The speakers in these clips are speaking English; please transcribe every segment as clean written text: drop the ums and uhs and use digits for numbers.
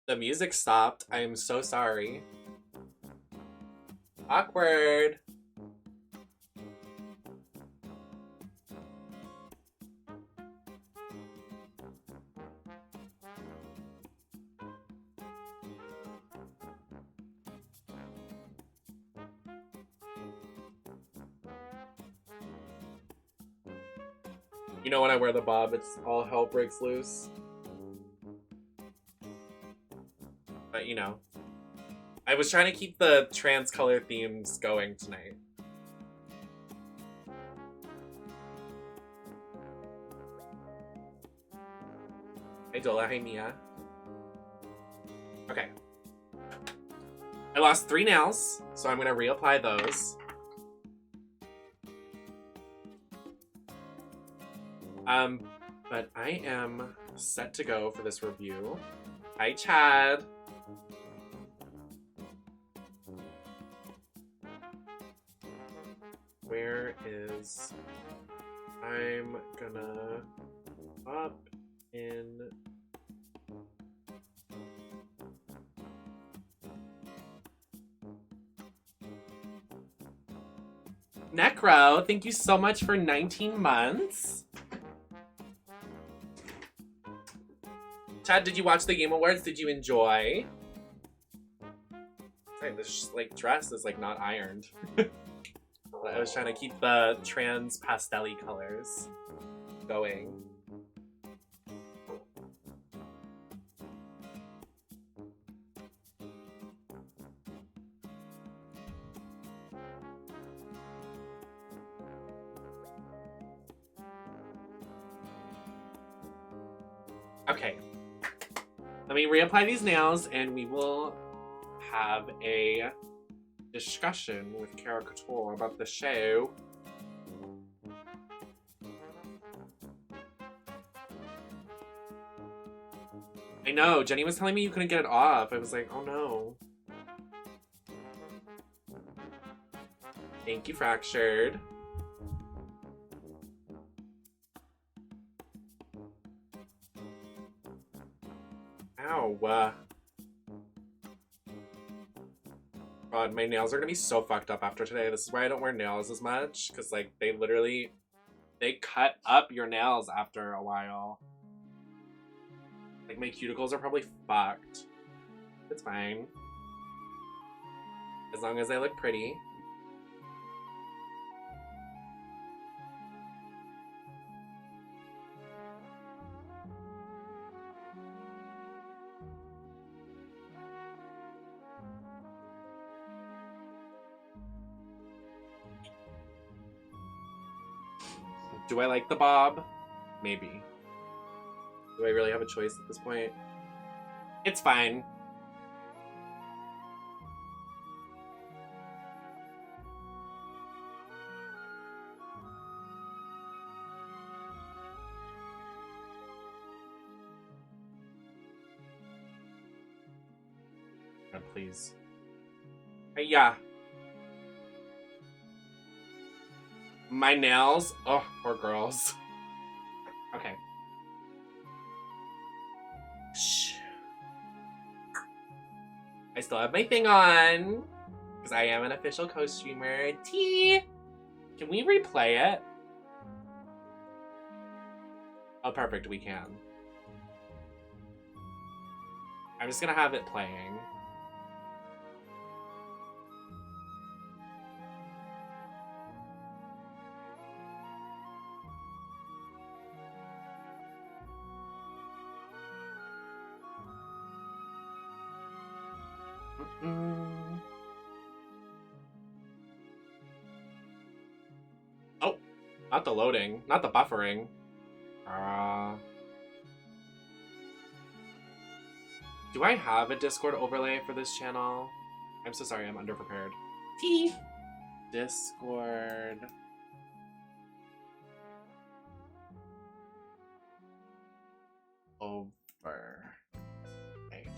The music stopped. I am so sorry. Awkward. You know when I wear the bob, it's all hell breaks loose. But you know, I was trying to keep the trans color themes going tonight. Hi Dola, hi Mia. Okay. I lost 3 nails, so I'm gonna reapply those. But I am set to go for this review. Hi, Chad. Where is... I'm gonna up in... Necro, thank you so much for 19 months. Chad, did you watch the Game Awards? Did you enjoy? Sorry, this like dress is like not ironed. I was trying to keep the trans pastel-y colors going. Okay. Let me reapply these nails and we will have a discussion with Chara Couture about the show. I know, Jenny was telling me you couldn't get it off. I was like, oh no. Thank you, Fractured. Ow. God, my nails are gonna be so fucked up after today. This is why I don't wear nails as much, because like they literally, they cut up your nails after a while. Like my cuticles are probably fucked. It's fine. As long as I look pretty. Do I like the bob? Maybe. Do I really have a choice at this point? It's fine. God, please. Yeah. My nails? Oh, poor girls. Okay. Shh. I still have my thing on. Because I am an official co-streamer. T! Can we replay it? Oh, perfect, we can. I'm just gonna have it playing. Oh, not the loading, not the buffering. Do I have a Discord overlay for this channel? I'm so sorry, I'm underprepared. T. Discord. Over. Okay.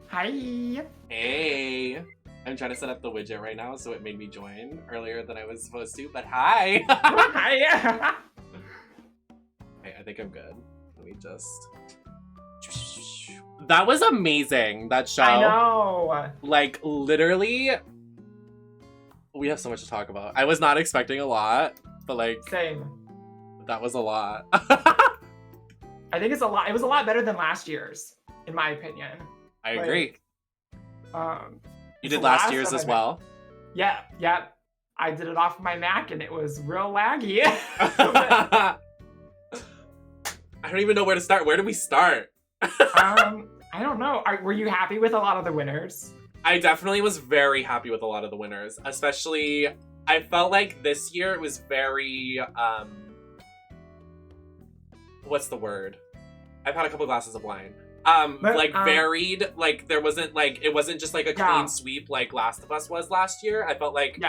Hi. Hey. I'm trying to set up the widget right now, so it made me join earlier than I was supposed to, but hi! Hi. I think I'm good. Let me just... That was amazing, that show. I know. Like, literally, we have so much to talk about. I was not expecting a lot, but like... Same. That was a lot. I think it's a lot. It was a lot better than last year's, in my opinion. I agree. You did last year's as well? Yeah. I did it off my Mac and it was real laggy. I don't even know where to start. Where do we start? I don't know. Were you happy with a lot of the winners? I definitely was very happy with a lot of the winners. Especially, I felt like this year it was very, what's the word? I've had a couple glasses of wine. Varied. Like, there wasn't, like, it wasn't just, like, a clean sweep like Last of Us was last year. I felt like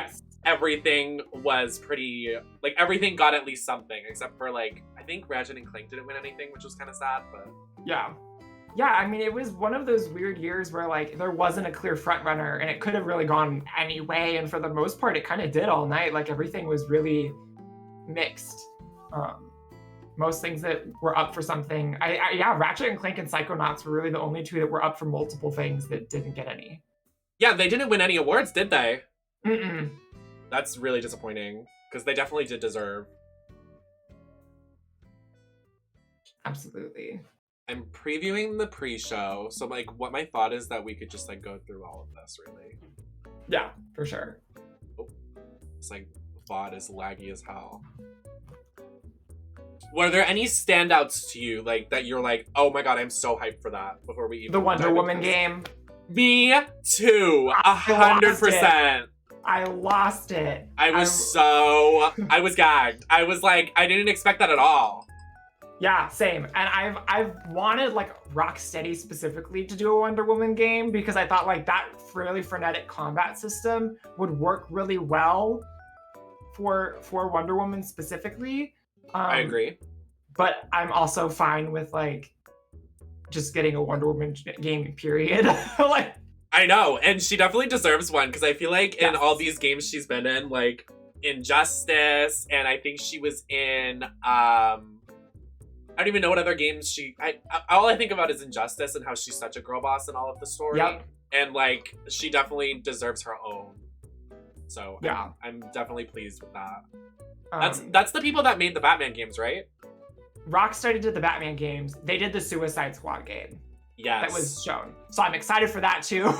everything was pretty, like, everything got at least something, except for, like, I think Ratchet and Clank didn't win anything, which was kind of sad, but... Yeah, I mean, it was one of those weird years where, like, there wasn't a clear front runner, and it could have really gone any way, and for the most part, it kind of did all night. Like, everything was really mixed. Most things that were up for something. Ratchet and Clank and Psychonauts were really the only two that were up for multiple things that didn't get any. Yeah, they didn't win any awards, did they? Mm-mm. That's really disappointing, because they definitely did deserve. Absolutely. I'm previewing the pre-show, so, like, what my thought is that we could just, like, go through all of this, really. Yeah, for sure. Oh, it's like, VOD is laggy as hell. Were there any standouts to you, like, that you're like, oh my god, I'm so hyped for that, before we even... The Wonder Woman game. Me too, 100%. I lost it. I was gagged. I was like, I didn't expect that at all. Yeah, same. And I've wanted, like, Rocksteady specifically to do a Wonder Woman game, because I thought, like, that really frenetic combat system would work really well for Wonder Woman specifically. I agree. But I'm also fine with, like, just getting a Wonder Woman game, period. Like, I know, and she definitely deserves one, because I feel like in all these games she's been in, like, Injustice, and I think she was in, I don't even know what other games all I think about is Injustice and how she's such a girl boss in all of the story. Yep. And, like, she definitely deserves her own. So, yeah. I'm definitely pleased with that. That's the people that made the Batman games, right? Rocksteady did the Batman games. They did the Suicide Squad game. Yes. That was shown. So I'm excited for that too.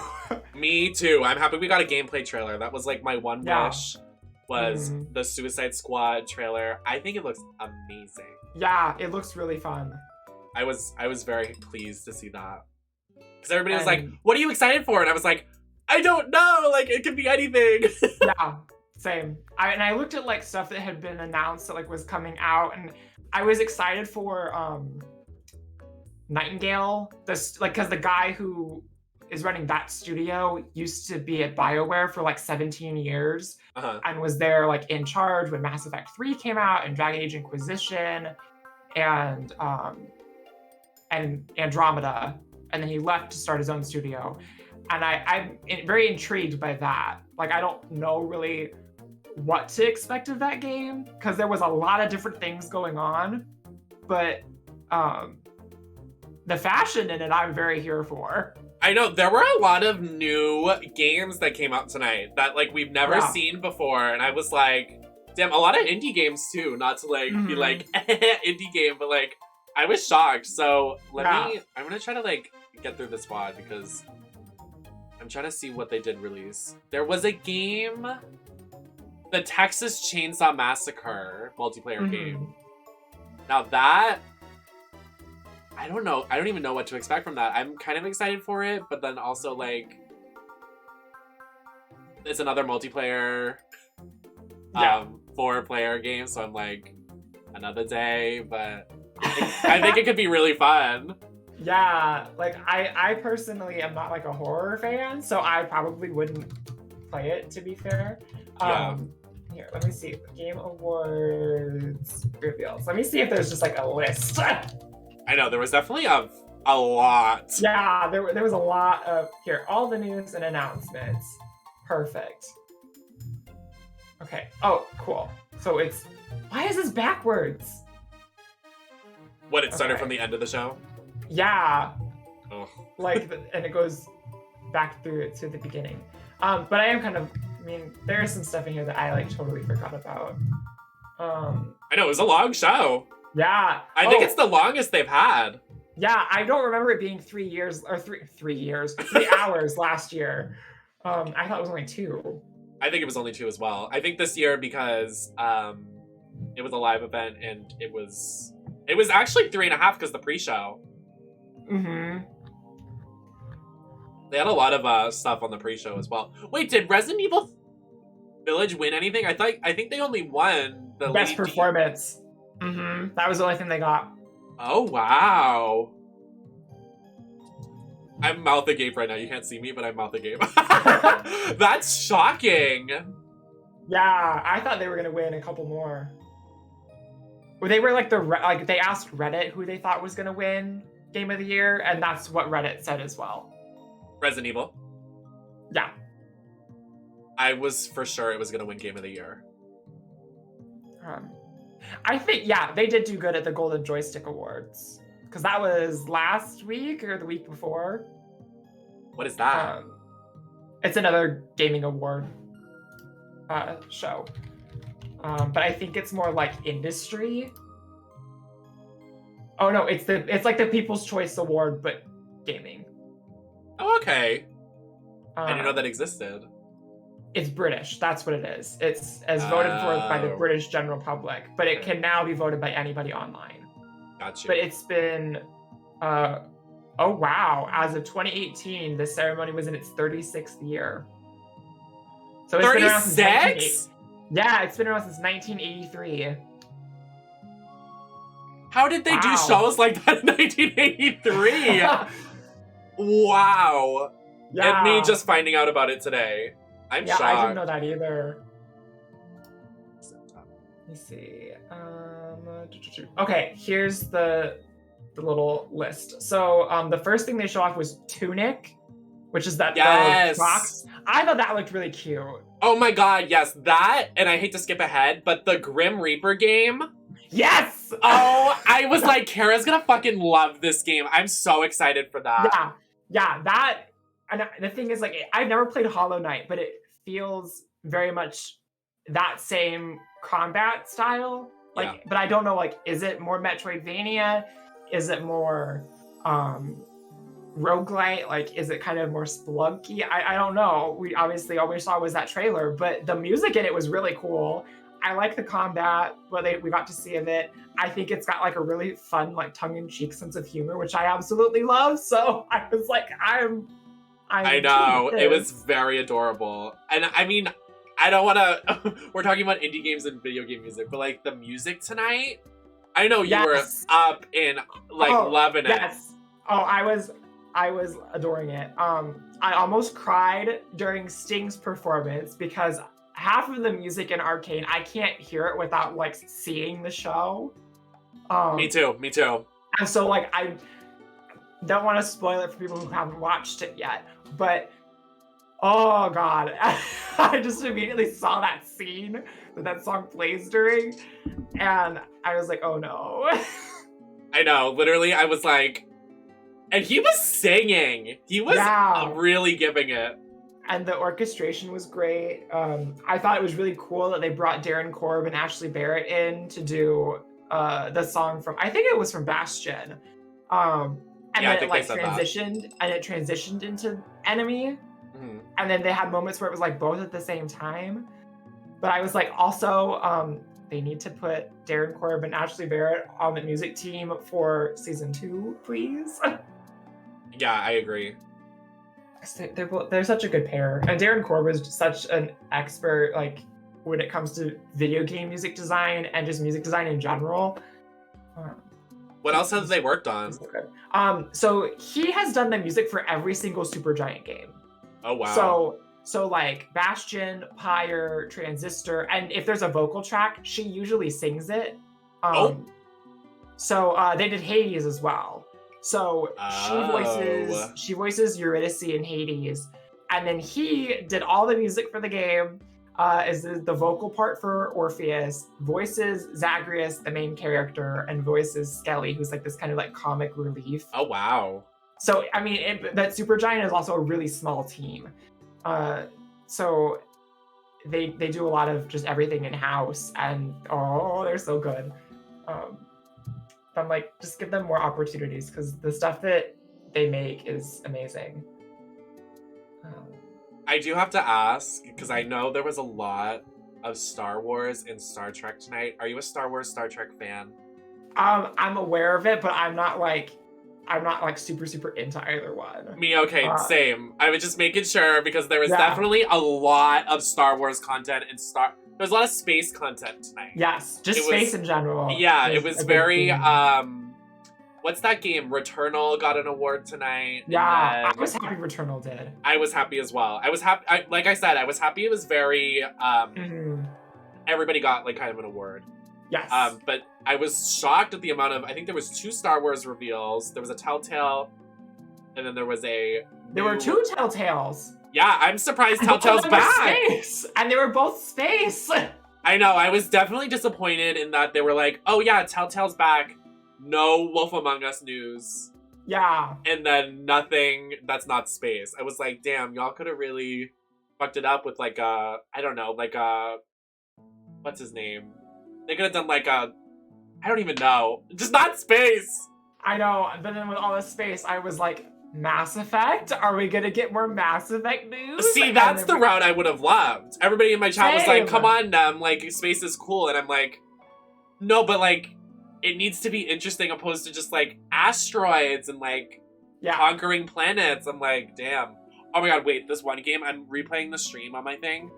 Me too. I'm happy we got a gameplay trailer. That was like my one wish was the Suicide Squad trailer. I think it looks amazing. Yeah, it looks really fun. I was very pleased to see that. Because everybody was like, what are you excited for? And I was like, I don't know. Like, it could be anything. Yeah. Same. I looked at, like, stuff that had been announced that, like, was coming out, and I was excited for Nightingale, because the guy who is running that studio used to be at BioWare for like 17 years and was there, like, in charge when Mass Effect 3 came out and Dragon Age Inquisition and Andromeda, and then he left to start his own studio, and I'm very intrigued by that. Like, I don't know really what to expect of that game, because there was a lot of different things going on, but the fashion in it I'm very here for. I know, there were a lot of new games that came out tonight that, like, we've never seen before, and I was like, damn, a lot of indie games too, not to, like, be like, indie game, but, like, I was shocked. So I'm gonna try to, like, get through this VOD, because I'm trying to see what they did release. There was a game, the Texas Chainsaw Massacre multiplayer game. Now that, I don't know. I don't even know what to expect from that. I'm kind of excited for it, but then also, like, it's another multiplayer 4-player game, so I'm like, another day, but I think it could be really fun. Yeah, like, I personally am not, like, a horror fan, so I probably wouldn't play it, to be fair. Here, let me see. Game Awards reveals. Let me see if there's just, like, a list. I know, there was definitely a lot. Yeah, there was a lot of, here, all the news and announcements. Perfect. Okay, oh, cool. So it's, why is this backwards? What, it started Okay. from the end of the show? Yeah, Oh. like, and it goes back through to the beginning. But I am kind of, I mean, there is some stuff in here that I like totally forgot about. I know, it was a long show. Yeah. I think it's the longest they've had. Yeah, I don't remember it being 3 years, or 3 hours last year. I thought it was only 2. I think it was only 2 as well. I think this year because it was a live event and it was actually 3.5 because the pre-show. Mm-hmm. They had a lot of stuff on the pre-show as well. Wait, did Resident Evil Village win anything? I think they only won the Best lead performance. Mm-hmm. That was the only thing they got. Oh wow. I'm mouth agape right now. You can't see me, but I'm mouth agape. That's shocking. Yeah, I thought they were gonna win a couple more. Well, they were like they asked Reddit who they thought was gonna win Game of the Year, and that's what Reddit said as well. Resident Evil. Yeah. I was for sure it was gonna win Game of the Year. I think, yeah, they did do good at the Golden Joystick Awards. Because that was last week or the week before. What is that? It's another gaming award show. But I think it's more like industry. Oh no, it's like the People's Choice Award, but gaming. Oh, okay. I didn't know that existed. It's British. That's what it is. It's as voted for by the British general public, but it can now be voted by anybody online. Gotcha. But it's been, oh wow! As of 2018, the ceremony was in its 36th year. So it's 36? Yeah, it's been around since 1983. How did they do shows like that in 1983? Wow. Yeah. And me just finding out about it today. I'm shocked. I didn't know that either. Let me see. Okay, here's the little list. So the first thing they show off was Tunic, which is that box. I thought that looked really cute. Oh my god, yes, that, and I hate to skip ahead, but the Grim Reaper game. Yes! Oh, I was like, Kara's gonna fucking love this game. I'm so excited for that. Yeah, that, and the thing is, like, I've never played Hollow Knight, but it feels very much that same combat style. Like, but I don't know, like, is it more Metroidvania? Is it more roguelite? Like, is it kind of more Spelunky? I don't know. We obviously all we saw was that trailer, but the music in it was really cool. I like the combat, what we got to see of it. I think it's got like a really fun, like tongue-in-cheek sense of humor, which I absolutely love. So I was like, I know, it was very adorable. And I mean, I don't want to, we're talking about indie games and video game music, but like the music tonight, I know you were up in like loving it. Yes. Oh, I was adoring it. I almost cried during Sting's performance because half of the music in Arcane, I can't hear it without like seeing the show. Me too. And so like, I don't want to spoil it for people who haven't watched it yet, but oh god, I just immediately saw that scene that song plays during, and I was like, oh no. I know, literally, I was like, and he was singing. He was really giving it. And the orchestration was great. I thought it was really cool that they brought Darren Korb and Ashley Barrett in to do the song from, I think it was from Bastion. And then it like transitioned into Enemy. Mm-hmm. And then they had moments where it was like both at the same time. But I was like, also, they need to put Darren Korb and Ashley Barrett on the music team for season 2, please. Yeah, I agree. They're such a good pair. And Darren Korb is such an expert, like, when it comes to video game music design and just music design in general. What else have they worked on? So he has done the music for every single Supergiant game. Oh, wow. So like Bastion, Pyre, Transistor, and if there's a vocal track, she usually sings it. So they did Hades as well. So Oh. she voices Eurydice in Hades, and then he did all the music for the game. Is the vocal part for Orpheus, voices Zagreus, the main character, and voices Skelly, who's like this kind of like comic relief. Oh wow. So I mean, that Supergiant is also a really small team. So they do a lot of just everything in house, and oh, they're so good. I'm like, just give them more opportunities because the stuff that they make is amazing. I do have to ask, because I know there was a lot of Star Wars and Star Trek tonight. Are you a Star Wars, Star Trek fan? I'm aware of it, but I'm not like super into either one. Me, okay, same. I was just making sure because there was definitely a lot of Star Wars content and there's a lot of space content tonight. Yes, just space in general. Yeah, it was very what's that game? Returnal got an award tonight. Yeah, I was happy Returnal did. I was happy as well. I was happy. Like I said, I was happy. It was very. Everybody got like kind of an award. Yes. But I was shocked at the amount of. I think there was 2 Star Wars reveals. There was a Telltale, and then there was a. There were 2 Telltales. Yeah, I'm surprised Telltale's back. Space, and they were both space. I know. I was definitely disappointed in that they were like, "Oh yeah, Telltale's back." No Wolf Among Us news. Yeah. And then nothing that's not space. I was like, damn, y'all could have really fucked it up with like I don't know, like what's his name? They could have done like I don't even know. Just not space. I know, but then with all this space, I was like, Mass Effect? Are we gonna get more Mass Effect news? See, that's the route I would have loved. Everybody in my chat was like, come on, like, space is cool. And I'm like, no, but like, it needs to be interesting opposed to just like asteroids and like conquering planets. I'm like, damn. Oh my god, wait, this one game, I'm replaying the stream on my thing.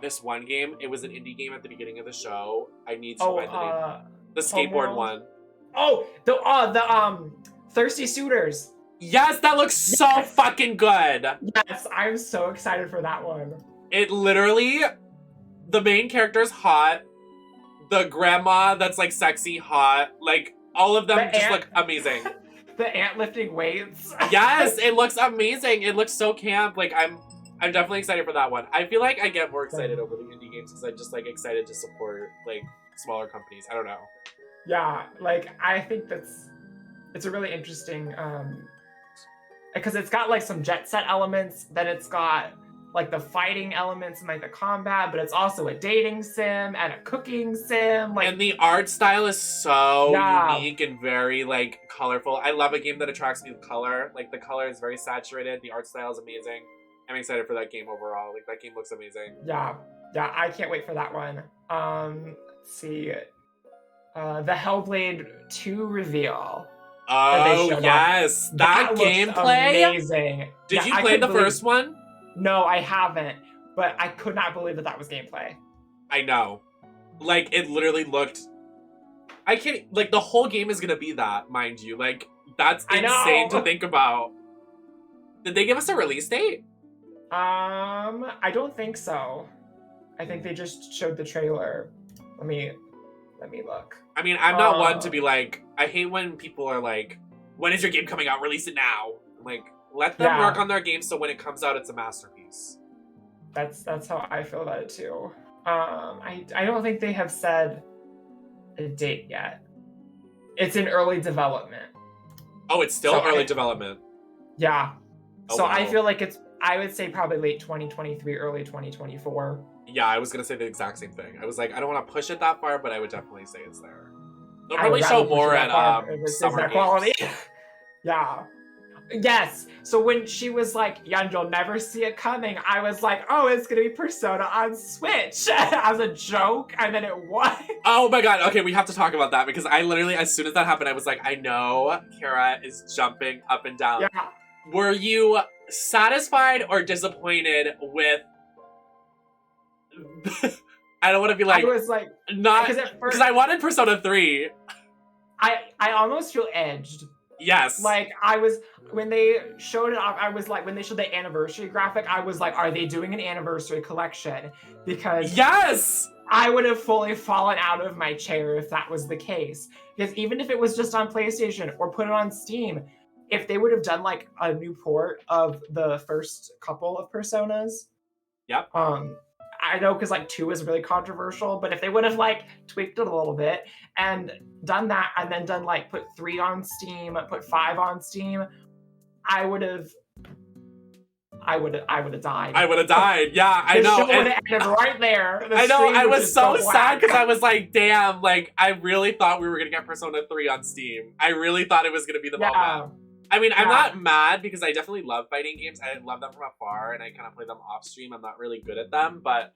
This one game, it was an indie game at the beginning of the show. I need to find the name. The skateboard one. Oh, the Thirsty Suitors. Yes, that looks so fucking good. Yes, I'm so excited for that one. It literally, the main character's hot. The grandma that's like sexy, hot, like all of them just look amazing. The ant lifting weights. Yes, it looks amazing. It looks so camp. Like I'm definitely excited for that one. I feel like I get more excited over the indie games because I'm just like excited to support like smaller companies. I don't know. Yeah, like I think it's a really interesting because it's got like some jet set elements, then it's got like the fighting elements and like the combat, but it's also a dating sim and a cooking sim. Like, and the art style is so unique and very like colorful. I love a game that attracts me with color. Like the color is very saturated. The art style is amazing. I'm excited for that game overall. Like that game looks amazing. Yeah, I can't wait for that one. Let's see, the Hellblade 2 reveal. Oh yes, that gameplay. Amazing. Did you play the first one? No, I haven't, but I could not believe that was gameplay. I know. Like, it literally looked... I can't... Like, the whole game is gonna be that, mind you. Like, that's insane to think about. Did they give us a release date? I don't think so. I think they just showed the trailer. Let me look. I mean, I'm not one to be like... I hate when people are like, when is your game coming out? Release it now. I'm like... Let them work on their game so when it comes out, it's a masterpiece. That's how I feel about it too. I don't think they have said a date yet. It's in early development. Oh, it's still early development. Yeah. Oh, so wow. I feel like I would say probably late 2023, early 2024. Yeah, I was gonna say the exact same thing. I was like, I don't want to push it that far, but I would definitely say it's there. They'll probably show more at summer games. Quality. Yeah. Yes. So when she was like, "Yeah, you'll never see it coming," I was like, "Oh, it's gonna be Persona on Switch," as a joke, and then it was. Oh my god! Okay, we have to talk about that because I literally, as soon as that happened, I was like, "I know Chara is jumping up and down." Yeah. Were you satisfied or disappointed with? I don't want to be like. I was like, not because I wanted Persona 3. I almost feel edged. Yes. Like I was when they showed it off, I was like, when they showed the anniversary graphic, I was like, are they doing an anniversary collection? Because yes, I would have fully fallen out of my chair if that was the case. Because even if it was just on PlayStation or put it on Steam, if they would have done like a new port of the first couple of Personas, Yep. I know because like 2 is really controversial, but if they would have like tweaked it a little bit and done that, and then done like put 3 on Steam, put 5 on Steam, I would have died. I would have died. Yeah, I know. The show would have ended right there. I know. I was so sad because I was like, damn, like I really thought we were gonna get Persona 3 on Steam. I really thought it was gonna be the moment. I mean, I'm not mad because I definitely love fighting games. I love them from afar, and I kind of play them off stream. I'm not really good at them, but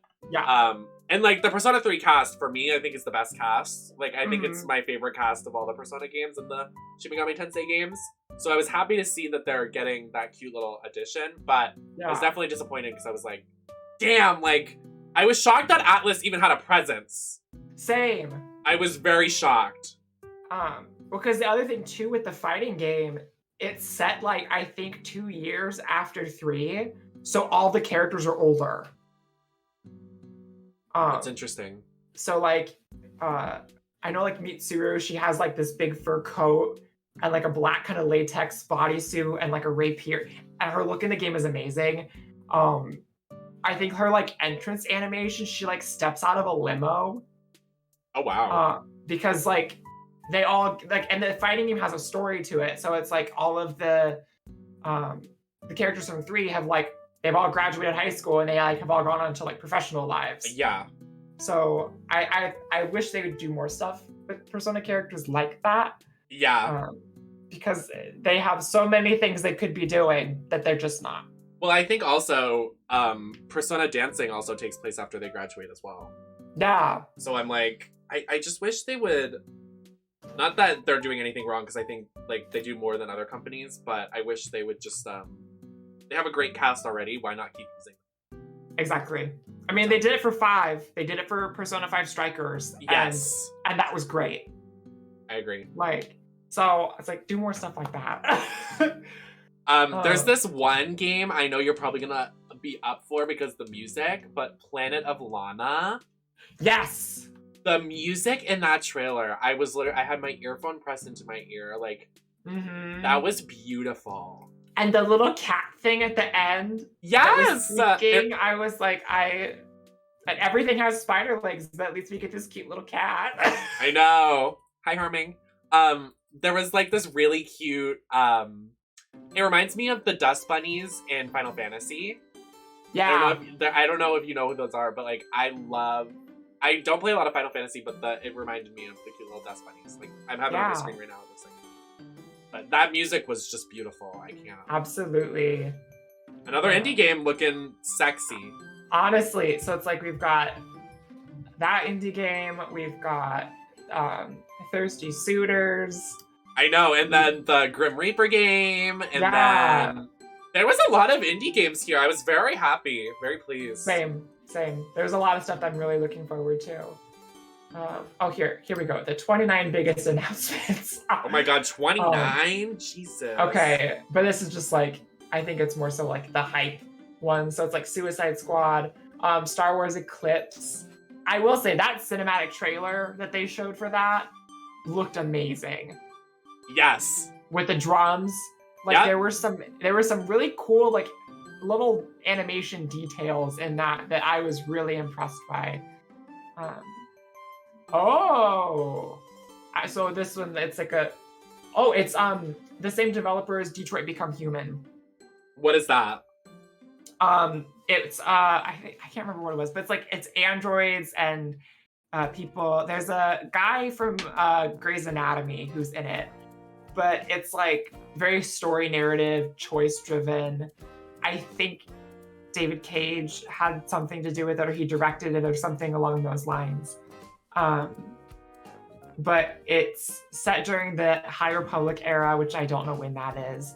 and like the Persona 3 cast for me, I think is the best cast. Like I think it's my favorite cast of all the Persona games and the Shin Megami Tensei games. So I was happy to see that they're getting that cute little addition, but I was definitely disappointed because I was like, damn, like I was shocked that Atlas even had a presence. Same. I was very shocked. Because the other thing too with the fighting game, it's set like I think 2 years after 3, so all the characters are older. That's interesting. So like, I know like Mitsuru, she has like this big fur coat and like a black kind of latex bodysuit and like a rapier, and her look in the game is amazing. I think her like entrance animation, she like steps out of a limo. Oh wow. Because like they all like, and the fighting game has a story to it, so it's like all of the characters from 3 have like, they've all graduated high school and they like have all gone on to like professional lives. Yeah. So I wish they would do more stuff with Persona characters like that. Yeah. Because they have so many things they could be doing that they're just not. Well, I think also Persona dancing also takes place after they graduate as well. Yeah. So I'm like, I just wish they would, not that they're doing anything wrong, because I think like they do more than other companies, but I wish they would just they have a great cast already. Why not keep using them? Exactly. I mean, they did it for 5. They did it for Persona 5 Strikers. Yes. And that was great. I agree. Like, so it's like, do more stuff like that. There's this one game I know you're probably gonna be up for because of the music, but Planet of Lana. Yes. The music in that trailer, I had my earphone pressed into my ear, like that was beautiful. And the little cat thing at the end. Yes! I was like, and everything has spider legs, but at least we get this cute little cat. I know. Hi, Harming. There was like this really cute, it reminds me of the dust bunnies in Final Fantasy. Yeah. I don't know if you know who those are, but like I don't play a lot of Final Fantasy, but it reminded me of the cute little dust bunnies. Like I'm having it on the screen right now. It looks like. But that music was just beautiful. I can't. Absolutely. Another indie game looking sexy. Honestly, so it's like we've got that indie game. We've got Thirsty Suitors. I know, and then the Grim Reaper game, and then there was a lot of indie games here. I was very happy, very pleased. Same. There's a lot of stuff that I'm really looking forward to. Here we go. The 29 biggest announcements. Oh my god, 29? Jesus. Okay, but this is just like, I think it's more so like the hype one. So it's like Suicide Squad, Star Wars Eclipse. I will say that cinematic trailer that they showed for that looked amazing. Yes. With the drums. Like there were some really cool like little animation details in that I was really impressed by. So this one, it's like it's the same developer as Detroit Become Human. What is that? It's I can't remember what it was, but it's androids and people. There's a guy from Grey's Anatomy who's in it, but it's like very story narrative, choice driven. I think David Cage had something to do with it, or he directed it, or something along those lines. But it's set during the High Republic era, which I don't know when that is.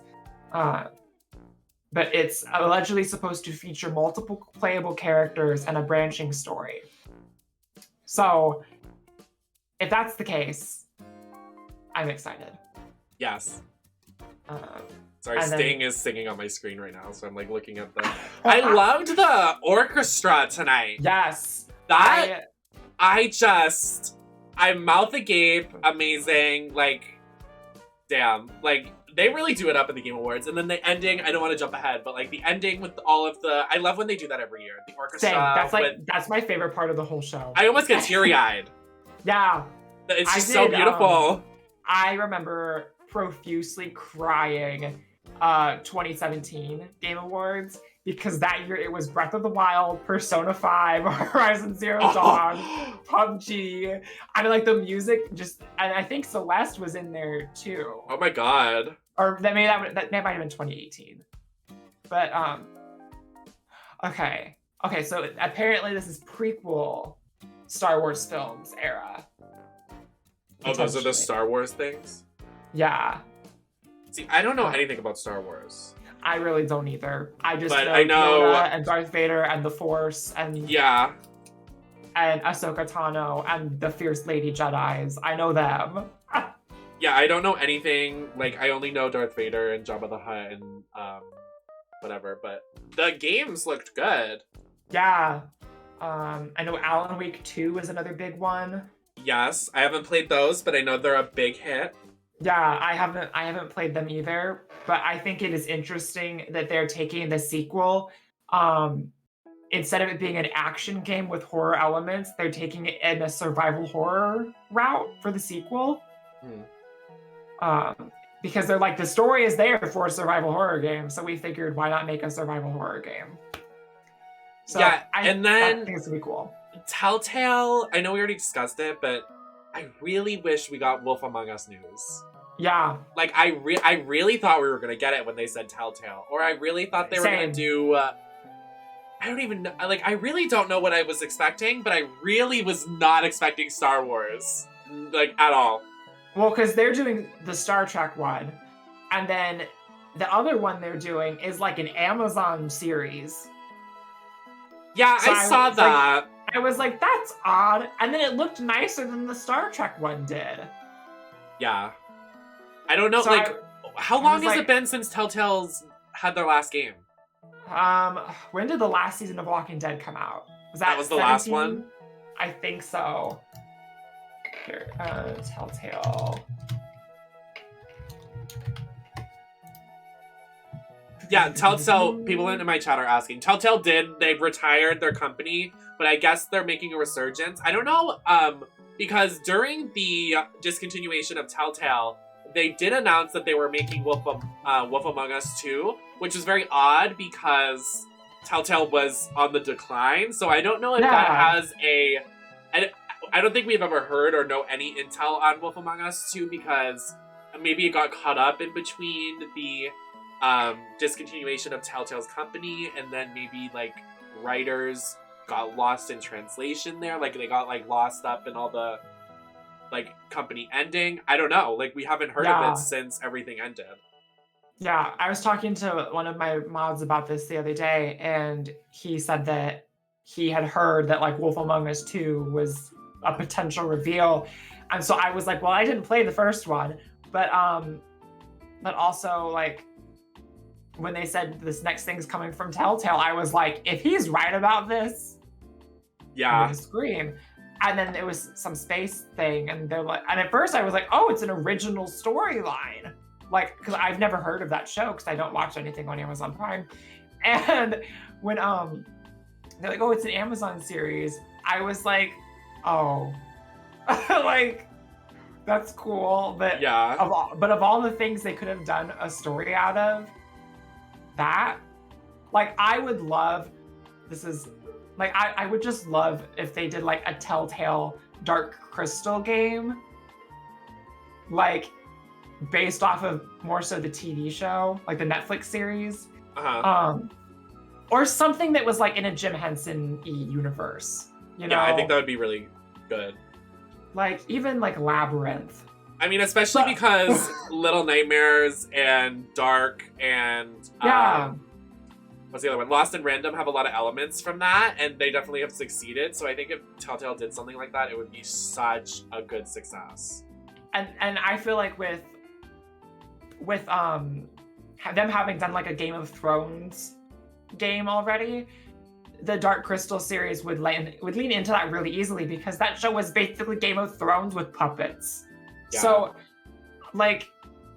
But it's allegedly supposed to feature multiple playable characters and a branching story. So, if that's the case, I'm excited. Yes. Sorry, Sting is singing on my screen right now, so I'm like looking at the... I loved the orchestra tonight. Yes. I'm mouth agape, amazing, like, damn. Like, they really do it up in the Game Awards. And then the ending, I don't want to jump ahead, but like the ending with all of the, I love when they do that every year. The orchestra. Same. That's my favorite part of the whole show. I almost get teary-eyed. Yeah. It's just so beautiful. I remember profusely crying 2017 Game Awards because that year it was Breath of the Wild, Persona 5, Horizon Zero Dawn, PUBG. I mean, like the music and I think Celeste was in there too. Oh my god. Or that might have been 2018. But okay, so apparently this is prequel Star Wars films era. Oh, those are the Star Wars things? Yeah. See, I don't know anything about Star Wars. I really don't either. I just know Yoda and Darth Vader and the Force and and Ahsoka Tano and the Fierce Lady Jedis. I know them. Yeah, I don't know anything. Like, I only know Darth Vader and Jabba the Hutt and whatever. But the games looked good. Yeah. I know Alan Wake 2 is another big one. Yes, I haven't played those, but I know they're a big hit. Yeah, I haven't played them either, but I think it is interesting that they're taking the sequel. Instead of it being an action game with horror elements, they're taking it in a survival horror route for the sequel. Because they're like, the story is there for a survival horror game, so we figured why not make a survival horror game? So yeah, I think it's gonna be cool. Telltale, I know we already discussed it, but I really wish we got Wolf Among Us news. Yeah. Like, I really thought we were going to get it when they said Telltale. Or I really thought they were going to do... I don't even know. Like, I really don't know what I was expecting, but I really was not expecting Star Wars. Like, at all. Well, because they're doing the Star Trek one. And then the other one they're doing is like an Amazon series. Yeah, so I saw that. I was like, that's odd. And then it looked nicer than the Star Trek one did. Yeah. I don't know, So how long has it been since Telltale's had their last game? When did the last season of Walking Dead come out? That was the last one? I think so. Here, Telltale. Yeah, Telltale, people in my chat are asking. Telltale they retired their company, but I guess they're making a resurgence. I don't know, because during the discontinuation of Telltale, they did announce that they were making Wolf Among Us 2, which is very odd because Telltale was on the decline. So I don't know if that has I don't think we've ever heard or know any intel on Wolf Among Us 2 because maybe it got caught up in between the discontinuation of Telltale's company and then maybe like writers got lost in translation there. Like they got like lost up in all the like company ending. I don't know. Like we haven't heard of it since everything ended. Yeah, I was talking to one of my mods about this the other day, and he said that he had heard that like Wolf Among Us 2 was a potential reveal. And so I was like, well, I didn't play the first one, but also like when they said this next thing's coming from Telltale, I was like, if he's right about this, I'm gonna scream. And then it was some space thing, and they're like, and at first I was like, oh, it's an original storyline. Like, because I've never heard of that show because I don't watch anything on Amazon Prime. And when they're like, oh, it's an Amazon series, I was like, oh, like that's cool. But of all the things they could have done a story out of, that, like, I would love. This is like I would just love if they did like a Telltale Dark Crystal game, like based off of more so the TV show, like the Netflix series, or something that was like in a Jim Henson-y universe. You know? Yeah, I think that would be really good. Like even like Labyrinth. I mean, especially because Little Nightmares and Dark and what's the other one? Lost in Random have a lot of elements from that, and they definitely have succeeded. So I think if Telltale did something like that, it would be such a good success. And I feel like with them having done like a Game of Thrones game already, the Dark Crystal series would lean into that really easily, because that show was basically Game of Thrones with puppets. Yeah. So, like,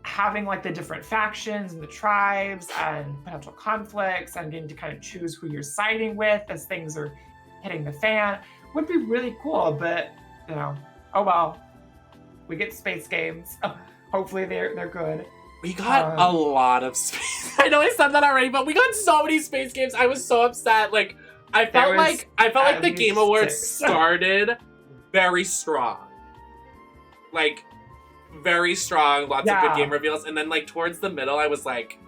having like the different factions and the tribes and potential conflicts and getting to kind of choose who you're siding with as things are hitting the fan would be really cool. But you know, oh well, we get space games. Hopefully they're good. We got a lot of space. I know I said that already, but we got so many space games. I was so upset. Like, I felt like the Game Awards started very strong. Like, very strong, lots of good game reveals, and then like towards the middle I was like,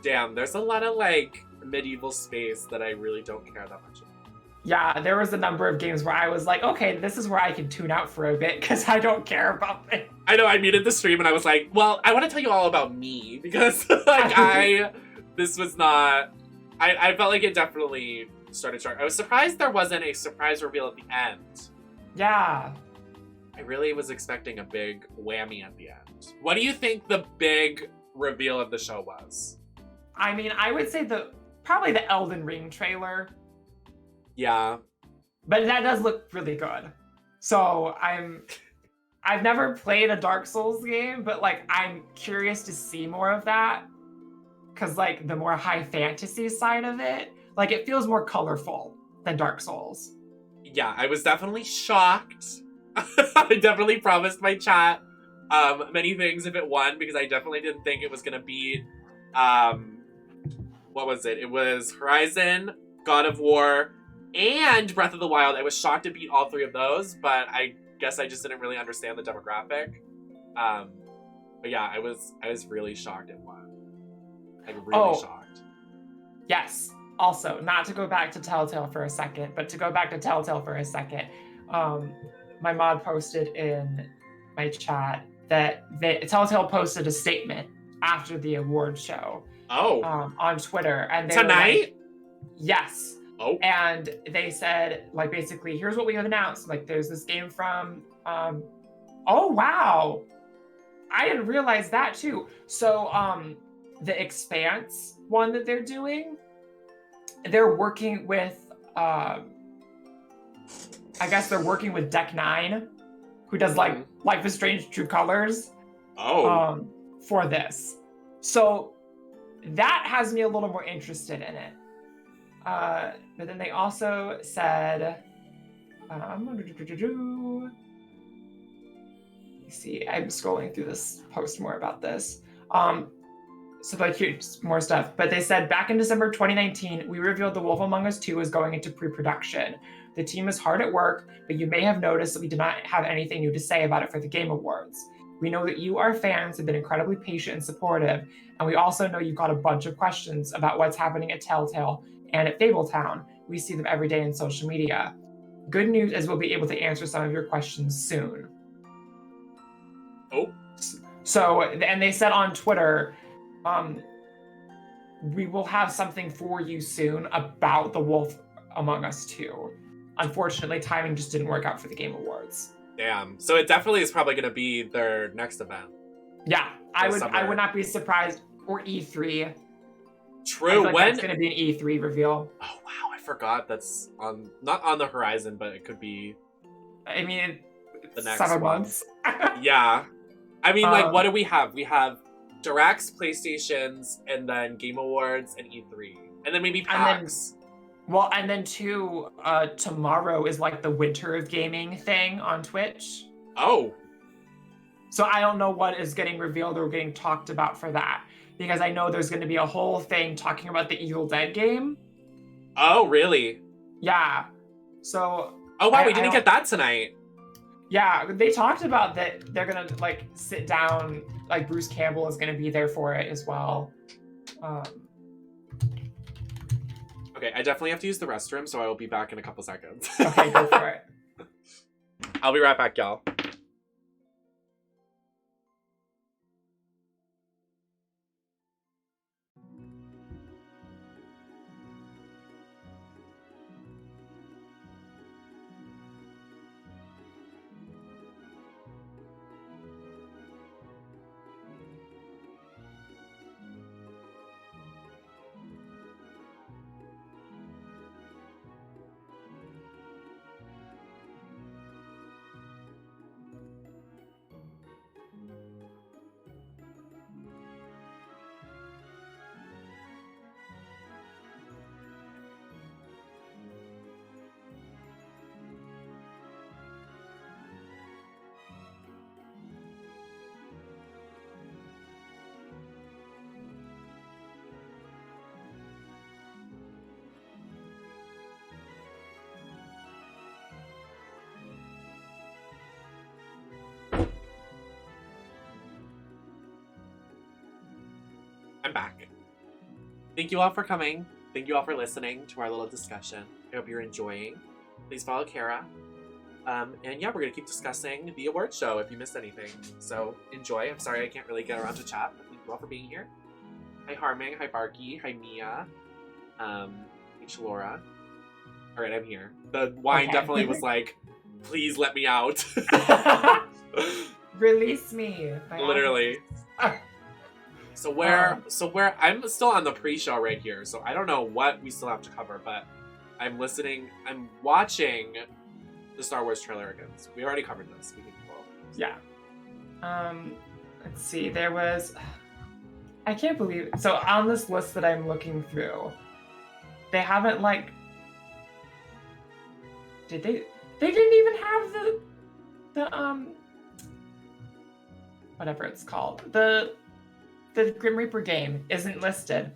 damn, there's a lot of like medieval space that I really don't care that much about. Yeah, there was a number of games where I was like, okay, this is where I can tune out for a bit because I don't care about it. I know, I muted the stream and I was like, well, I want to tell you all about me, because like this was not, I felt like it definitely started strong. I was surprised there wasn't a surprise reveal at the end. Yeah. I really was expecting a big whammy at the end. What do you think the big reveal of the show was? I mean, I would say probably the Elden Ring trailer. Yeah. But that does look really good. So I've never played a Dark Souls game, but like I'm curious to see more of that. Cause like the more high fantasy side of it, like it feels more colorful than Dark Souls. Yeah, I was definitely shocked. I definitely promised my chat many things if it won, because I definitely didn't think it was gonna be what was it? It was Horizon, God of War, and Breath of the Wild. I was shocked it beat all three of those, but I guess I just didn't really understand the demographic. But yeah, I was really shocked it won. Like really shocked. Yes. Also, not to go back to Telltale for a second, but to go back to Telltale for a second. My mod posted in my chat that Telltale posted a statement after the award show. On Twitter, and they tonight. Were like, yes. Oh. And they said, like, basically, here's what we have announced. Like, there's this game from, oh, wow. I didn't realize that, too. So, the Expanse one that they're doing, they're working with, I guess they're working with Deck 9, who does, like, Life is Strange True Colors. Oh. For this. So, that has me a little more interested in it. But then they also said, let me see, I'm scrolling through this post more about this. So like here's more stuff. But they said back in December 2019, we revealed The Wolf Among Us 2 is going into pre-production. The team is hard at work, but you may have noticed that we did not have anything new to say about it for the Game Awards. We know that you, our fans, have been incredibly patient and supportive, and we also know you've got a bunch of questions about what's happening at Telltale and at Fabletown. We see them every day in social media. Good news is we'll be able to answer some of your questions soon. Oh. So, and they said on Twitter, we will have something for you soon about The Wolf Among Us 2. Unfortunately, timing just didn't work out for the Game Awards. Damn. So it definitely is probably going to be their next event. Yeah, I would not be surprised. Or E3. True. Like when it's going to be an E3 reveal. Oh wow, I forgot that's not on the horizon, but it could be. I mean, the next 7 one. months. Yeah, I mean, like, what do we have? We have Directs, PlayStations, and then Game Awards and E3, and then maybe PAX. And then too, tomorrow is like the Winter of Gaming thing on Twitch. Oh. So I don't know what is getting revealed or getting talked about for that. Because I know there's going to be a whole thing talking about the Evil Dead game. Oh, really? Yeah. So... Oh, wow, we didn't get that tonight. Yeah, they talked about that they're going to, like, sit down. Like, Bruce Campbell is going to be there for it as well. Okay, I definitely have to use the restroom, so I will be back in a couple seconds. Okay, go for it. I'll be right back, y'all. I'm back. Thank you all for coming. Thank you all for listening to our little discussion. I hope you're enjoying. Please follow Chara. And yeah, we're going to keep discussing the award show if you missed anything. So enjoy. I'm sorry I can't really get around to chat, but thank you all for being here. Hi Harming, hi Barky, hi Mia, hi Laura. All right, I'm here. The wine definitely was like, please let me out. Release me. Literally. So where I'm still on the pre-show right here, so I don't know what we still have to cover, but I'm watching the Star Wars trailer again. So we already covered this. We can go. Yeah. Let's see. There was. I can't believe. So on this list that I'm looking through, they haven't like. Did they? They didn't even have the whatever it's called. The Grim Reaper game isn't listed.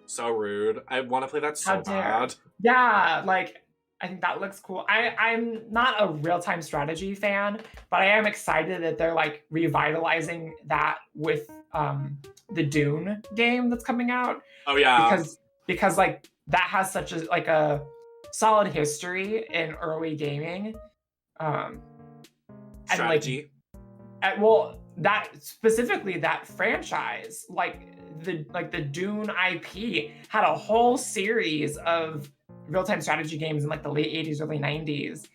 So rude. I want to play that so bad. Yeah, like. I think that looks cool. I'm not a real-time strategy fan, but I am excited that they're like revitalizing that with the Dune game that's coming out. Oh yeah. Because like that has such a solid history in early gaming. Strategy. That specifically that franchise, like the Dune IP had a whole series of real-time strategy games in like the late 80s, early 90s,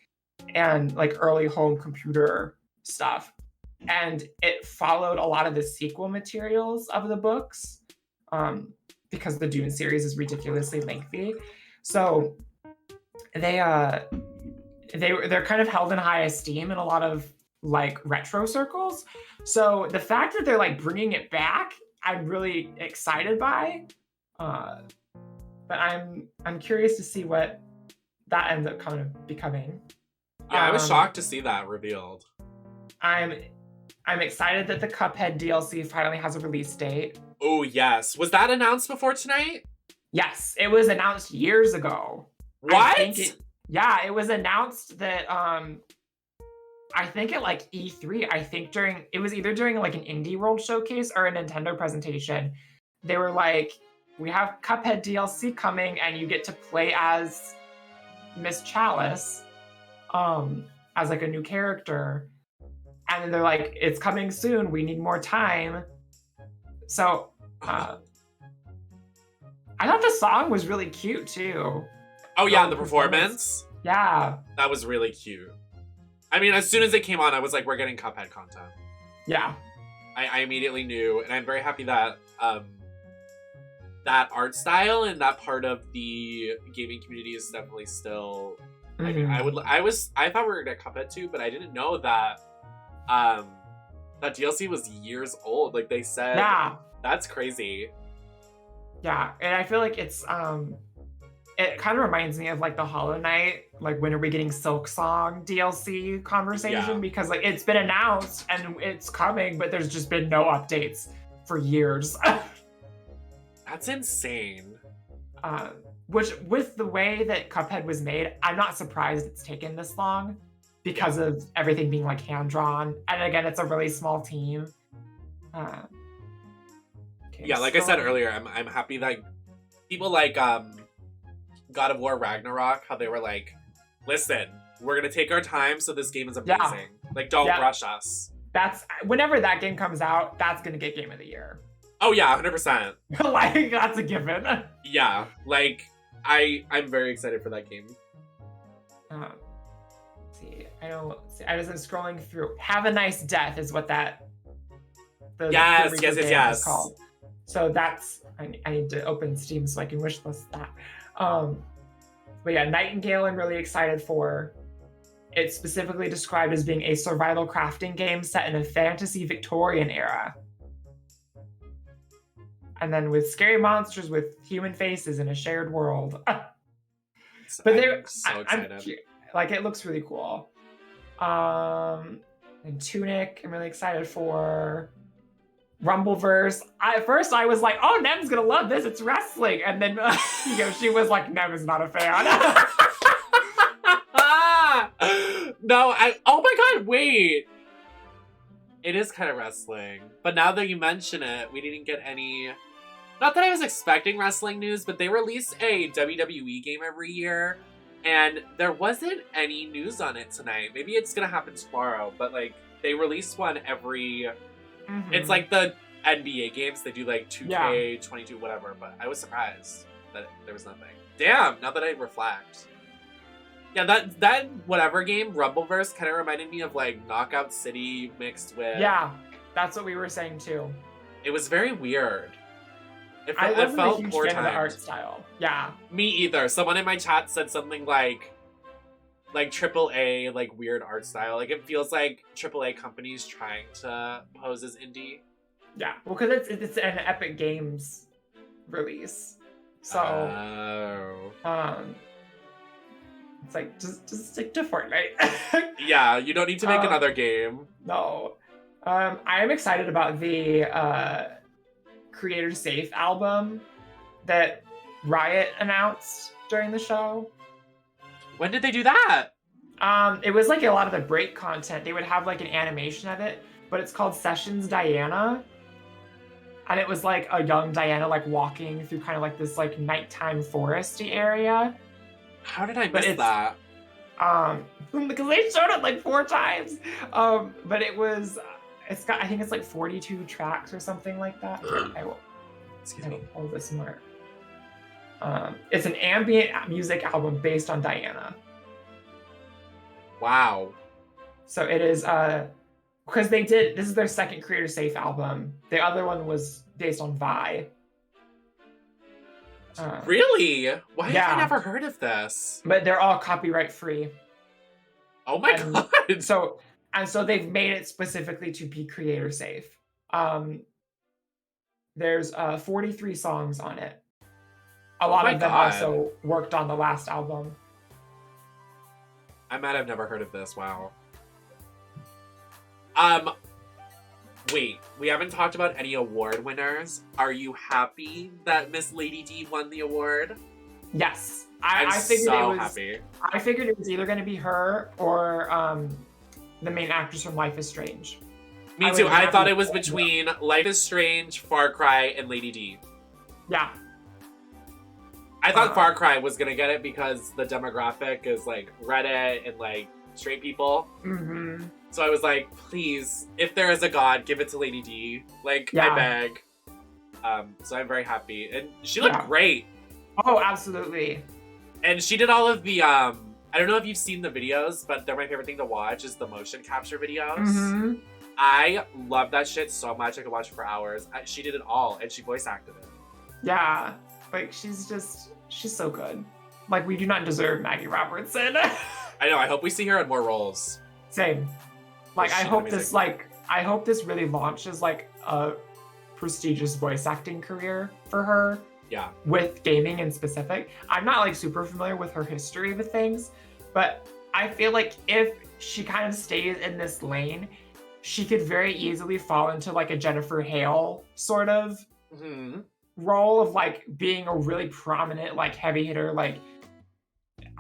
and like early home computer stuff. And it followed a lot of the sequel materials of the books because the Dune series is ridiculously lengthy. So they're kind of held in high esteem in a lot of like retro circles. So the fact that they're like bringing it back, I'm really excited by. But I'm curious to see what that ends up kind of becoming. Yeah, I was shocked to see that revealed. I'm excited that the Cuphead DLC finally has a release date. Oh yes, was that announced before tonight? Yes, it was announced years ago. What? It was announced that I think at like E3. I think it was either during like an Indie World showcase or a Nintendo presentation. They were like, we have Cuphead DLC coming, and you get to play as Miss Chalice, as like a new character. And then they're like, it's coming soon. We need more time. So, I thought the song was really cute too. Oh yeah, the performance. Yeah, that was really cute. I mean, as soon as it came on, I was like, we're getting Cuphead content. Yeah, I immediately knew, and I'm very happy that that art style and that part of the gaming community is definitely still. Mm-hmm. I mean, I thought we were gonna get Cuphead too, but I didn't know that that DLC was years old. Like they said. Yeah, that's crazy. Yeah, and I feel like it's it kind of reminds me of like the Hollow Knight, like when are we getting Silk Song DLC conversation? Because like it's been announced and it's coming, but there's just been no updates for years. That's insane. Which, with the way that Cuphead was made, I'm not surprised it's taken this long because of everything being like hand-drawn. And again, it's a really small team. Yeah, like I said earlier, I'm happy that people like God of War Ragnarok, how they were like, listen, we're going to take our time so this game is amazing. Yeah. Like, don't rush us. That's, whenever that game comes out, that's going to get Game of the Year. Oh yeah, 100%. Like, that's a given. Yeah, like, I'm very excited for that game. Let's see, I was scrolling through. Have a Nice Death is what that. Yes. Is called. So that's, I need to open Steam so I can wishlist that. But yeah, Nightingale I'm really excited for. It's specifically described as being a survival crafting game set in a fantasy Victorian era. And then with scary monsters with human faces in a shared world. But they're so excited. Like, it looks really cool. And Tunic, I'm really excited for. Rumbleverse. At first I was like, oh, Nem's gonna love this, it's wrestling. And then she was like, Nem is not a fan. No, oh my god, wait. It is kind of wrestling. But now that you mention it, we didn't get any not that I was expecting wrestling news, but they release a WWE game every year, and there wasn't any news on it tonight. Maybe it's gonna happen tomorrow, but like they release one every. Mhm. It's like the NBA games. They do like 2K, Yeah. 22, whatever. But I was surprised that there was nothing. Damn! Now that I reflect. Yeah, that whatever game, Rumbleverse, kind of reminded me of like Knockout City mixed with. Yeah, that's what we were saying too. It was very weird. It I wasn't felt a huge poor fan of the art timed. style. Yeah. Me either. Someone in my chat said something like AAA, like weird art style. Like it feels like AAA companies trying to pose as indie. Yeah. Well, because it's an Epic Games release, so it's like just stick to Fortnite. Yeah, you don't need to make another game. No. I am excited about the Creator Safe album that Riot announced during the show. When did they do that? It was like a lot of the break content. They would have like an animation of it, but it's called Sessions Diana. And it was like a young Diana like walking through kind of like this like nighttime foresty area. How did I miss that? Because they showed it like 4 times. But it was I think it's like 42 tracks or something like that. I will pull this more. It's an ambient music album based on Diana. Wow. So it is because this is their second Creator Safe album. The other one was based on Vi. Really? Why have I never heard of this? But they're all copyright free. Oh my god. So they've made it specifically to be Creator Safe. There's 43 songs on it. A lot of them also worked on the last album. I might have never heard of this. Wow. Wait, we haven't talked about any award winners. Are you happy that Miss Lady D won the award? Yes. I'm so happy. I figured it was either going to be her or the main actress from Life is Strange. Me too. I thought it was between Life is Strange, Far Cry, and Lady D. Yeah. I thought Far Cry was going to get it because the demographic is like Reddit and like straight people. Mm-hmm. So I was like, please, if there is a god, give it to Lady D. Like, I beg. So I'm very happy. And she looked great. Oh, absolutely. And she did all of the, I don't know if you've seen the videos, but they're my favorite thing to watch is the motion capture videos. Mm-hmm. I love that shit so much. I could watch it for hours. She did it all, and she voice acted it. Yeah. Like, she's so good. Like, we do not deserve Maggie Robertson. I know. I hope we see her in more roles. Same. Like, I hope this really launches, like, a prestigious voice acting career for her. Yeah. With gaming in specific. I'm not, like, super familiar with her history with things, but I feel like if she kind of stays in this lane, she could very easily fall into, like, a Jennifer Hale sort of role of, like, being a really prominent, like, heavy hitter, like,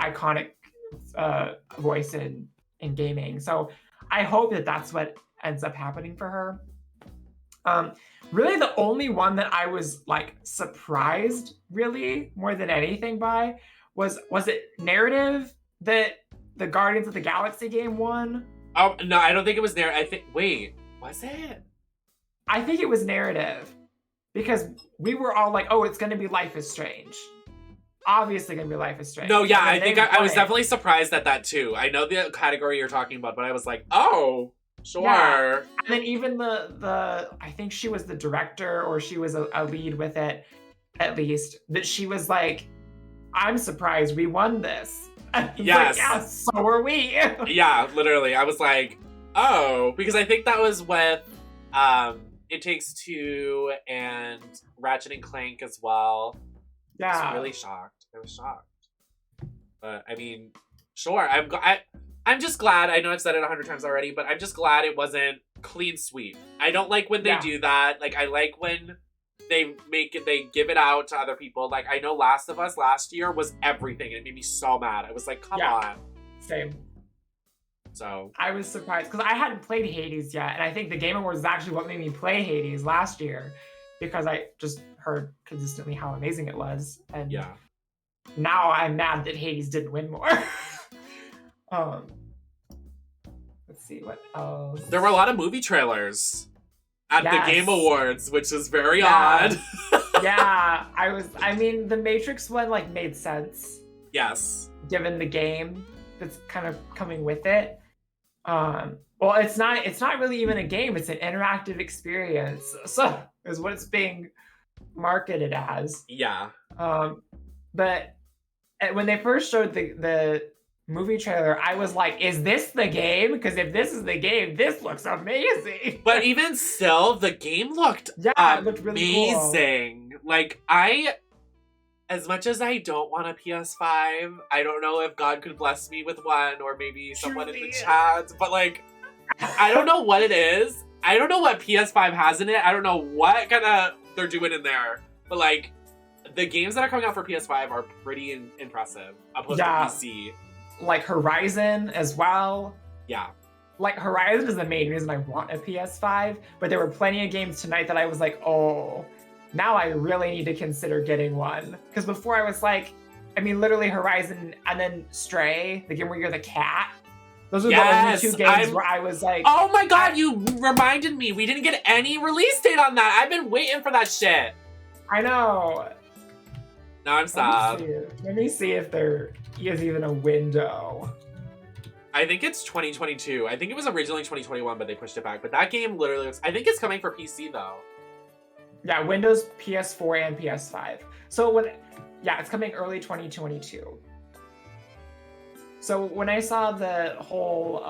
iconic voice in gaming. So I hope that that's what ends up happening for her. Really the only one that I was like surprised really more than anything by was it Narrative that the Guardians of the Galaxy game won? Oh, no, I don't think it was Narrative. Wait, was it? I think it was Narrative because we were all like, oh, it's going to be Life is Strange. Obviously going to be Life is Strange. No, yeah, I think I was definitely surprised at that too. I know the category you're talking about, but I was like, oh, sure. Yeah. And then even the I think she was the director or she was a lead with it, at least, that she was like, I'm surprised we won this. Yes. Like, yeah, so are we. Yeah, literally. I was like, oh, because I think that was with It Takes Two and Ratchet and Clank as well. Yeah. I was really shocked. I was shocked. But I mean, sure. I'm just glad. I know I've said it 100 times already, but I'm just glad it wasn't clean sweep. I don't like when they do that. Like, I like when they give it out to other people. Like, I know Last of Us last year was everything, and it made me so mad. I was like, come on. Same. So I was surprised because I hadn't played Hades yet, and I think the Game Awards is actually what made me play Hades last year. because I just heard consistently how amazing it was. And Yeah. now I'm mad that Hades didn't win more. Let's see what else. There were a lot of movie trailers at the Game Awards, which was very odd. Yeah, I mean, the Matrix one like made sense. Yes. Given the game that's kind of coming with it. Well, it's not really even a game, it's an interactive experience. So is what it's being marketed as. Yeah. But when they first showed the movie trailer, I was like, is this the game? Because if this is the game, this looks amazing. But even still, the game looked it looked really amazing. Cool. Like, as much as I don't want a PS5, I don't know if God could bless me with one, or maybe someone in the chat, but like, I don't know what it is. I don't know what PS5 has in it. I don't know what kind of they're doing in there. But like, the games that are coming out for PS5 are pretty impressive opposed to PC. Like Horizon as well. Yeah. Like Horizon is the main reason I want a PS5, but there were plenty of games tonight that I was like, oh, now I really need to consider getting one. Because before I was like, I mean, literally Horizon and then Stray, the game where you're the cat. Those were the only two games where I was like, oh my god, you reminded me. We didn't get any release date on that. I've been waiting for that shit. I know. Now I'm sad. Let me see if there is even a window. I think it's 2022. I think it was originally 2021, but they pushed it back. But that game literally looks... I think it's coming for PC, though. Yeah, Windows, PS4, and PS5. So it's coming early 2022. So when I saw the whole,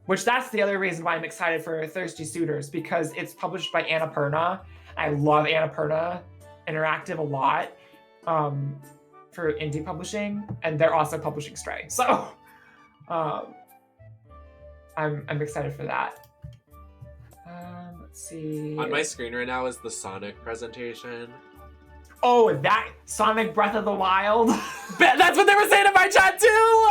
which that's the other reason why I'm excited for Thirsty Suitors, because it's published by Annapurna. I love Annapurna Interactive a lot for indie publishing, and they're also publishing Stray. So I'm excited for that. Let's see. On my screen right now is the Sonic presentation. Oh, that Sonic Breath of the Wild. That's what they were saying in my chat too.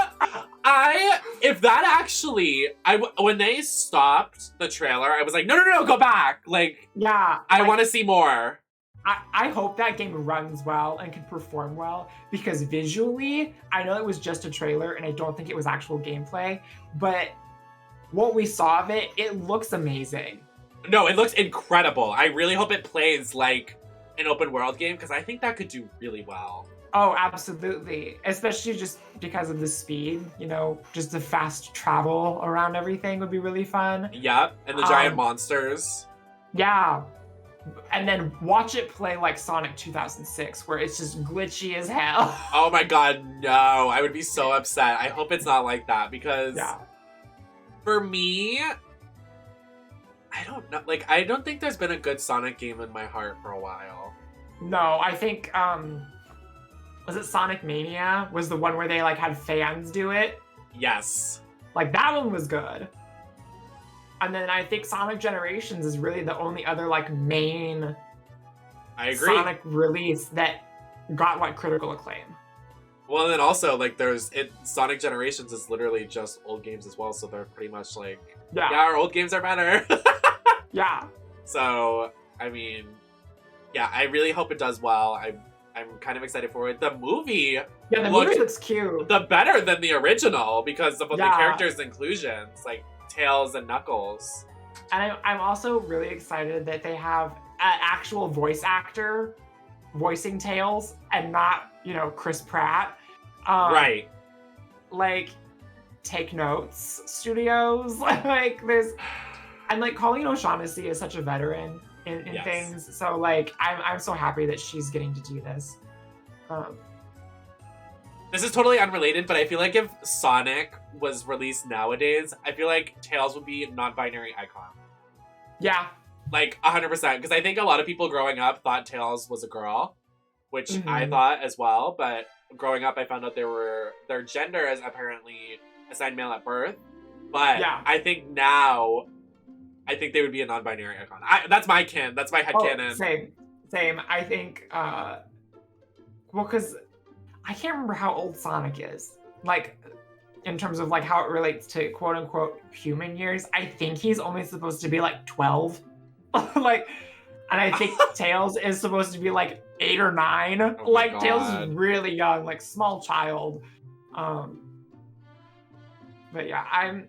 When they stopped the trailer, I was like, no, go back. Like, yeah, I want to see more. I hope that game runs well and can perform well, because visually, I know it was just a trailer and I don't think it was actual gameplay, but what we saw of it, it looks amazing. No, it looks incredible. I really hope it plays like an open world game, because I think that could do really well. Oh, absolutely. Especially just because of the speed, just the fast travel around everything would be really fun. Yep, and the giant monsters. Yeah. And then watch it play like Sonic 2006, where it's just glitchy as hell. Oh my god, no. I would be so upset. I hope it's not like that, because for me, I don't know. Like, I don't think there's been a good Sonic game in my heart for a while. No, I think, was it Sonic Mania? Was the one where they, like, had fans do it? Yes. Like, that one was good. And then I think Sonic Generations is really the only other, like, main Sonic release that got, like, critical acclaim. Well, and then also, like, Sonic Generations is literally just old games as well, so they're pretty much like, yeah our old games are better. Yeah. So, I mean, yeah, I really hope it does well. I'm kind of excited for it. The movie movie looks cute. The better than the original, because of the characters' inclusions, like Tails and Knuckles. And I'm also really excited that they have an actual voice actor voicing Tails and not, Chris Pratt. Right. Like, take notes, studios. Like, and like Colleen O'Shaughnessy is such a veteran in things. So like, I'm so happy that she's getting to do this. This is totally unrelated, but I feel like if Sonic was released nowadays, I feel like Tails would be a non-binary icon. Yeah. Like, 100%. Because I think a lot of people growing up thought Tails was a girl, which I thought as well. But growing up, I found out their gender is apparently assigned male at birth. But I think now, I think they would be a non-binary icon. That's my headcanon. Same. I think, because I can't remember how old Sonic is. Like, in terms of like how it relates to quote unquote human years. I think he's only supposed to be like 12. Like, and I think Tails is supposed to be like 8 or 9. Oh like God. Tails is really young, like small child. But yeah,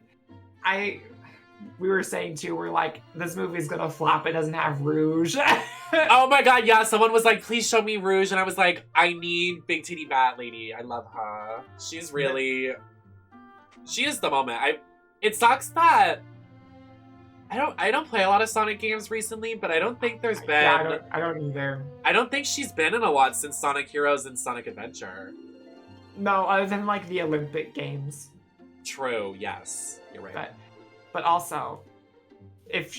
we were saying too, we're like, this movie's gonna flop, it doesn't have Rouge. Oh my God, yeah, someone was like, please show me Rouge, and I was like, I need Big Titty Bat Lady. I love her. She's really, she is the moment. It sucks that I don't play a lot of Sonic games recently, but I don't think there's been. Yeah, I don't either. I don't think she's been in a lot since Sonic Heroes and Sonic Adventure. No, other than like the Olympic Games. True, yes. You're right. But also, if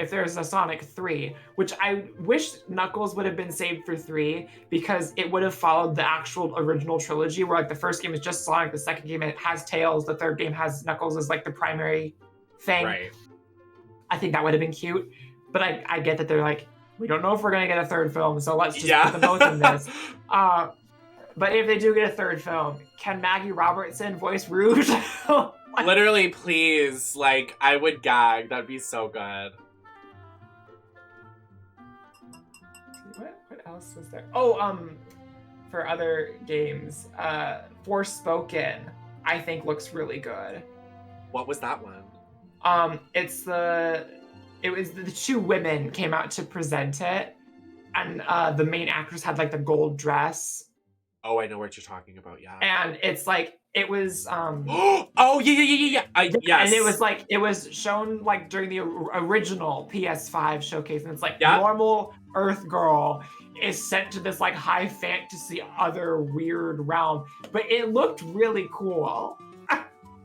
there's a Sonic 3, which I wish Knuckles would have been saved for 3, because it would have followed the actual original trilogy, where like the first game is just Sonic, the second game it has Tails, the third game has Knuckles as like the primary thing. Right. I think that would have been cute. But I get that they're like, we don't know if we're gonna get a third film, so let's just put them both in this. But if they do get a third film, can Maggie Robertson voice Rouge? Literally, please. Like, I would gag. That'd be so good. What else was there? Oh, for other games, Forspoken, I think looks really good. What was that one? It was the two women came out to present it, and the main actress had like the gold dress. Oh, I know what you're talking about, yeah. And it's like, it was, oh, yeah. Yes. And it was shown like during the original PS5 showcase, and it's like, yep. Normal Earth girl is sent to this like high fantasy other weird realm, but it looked really cool.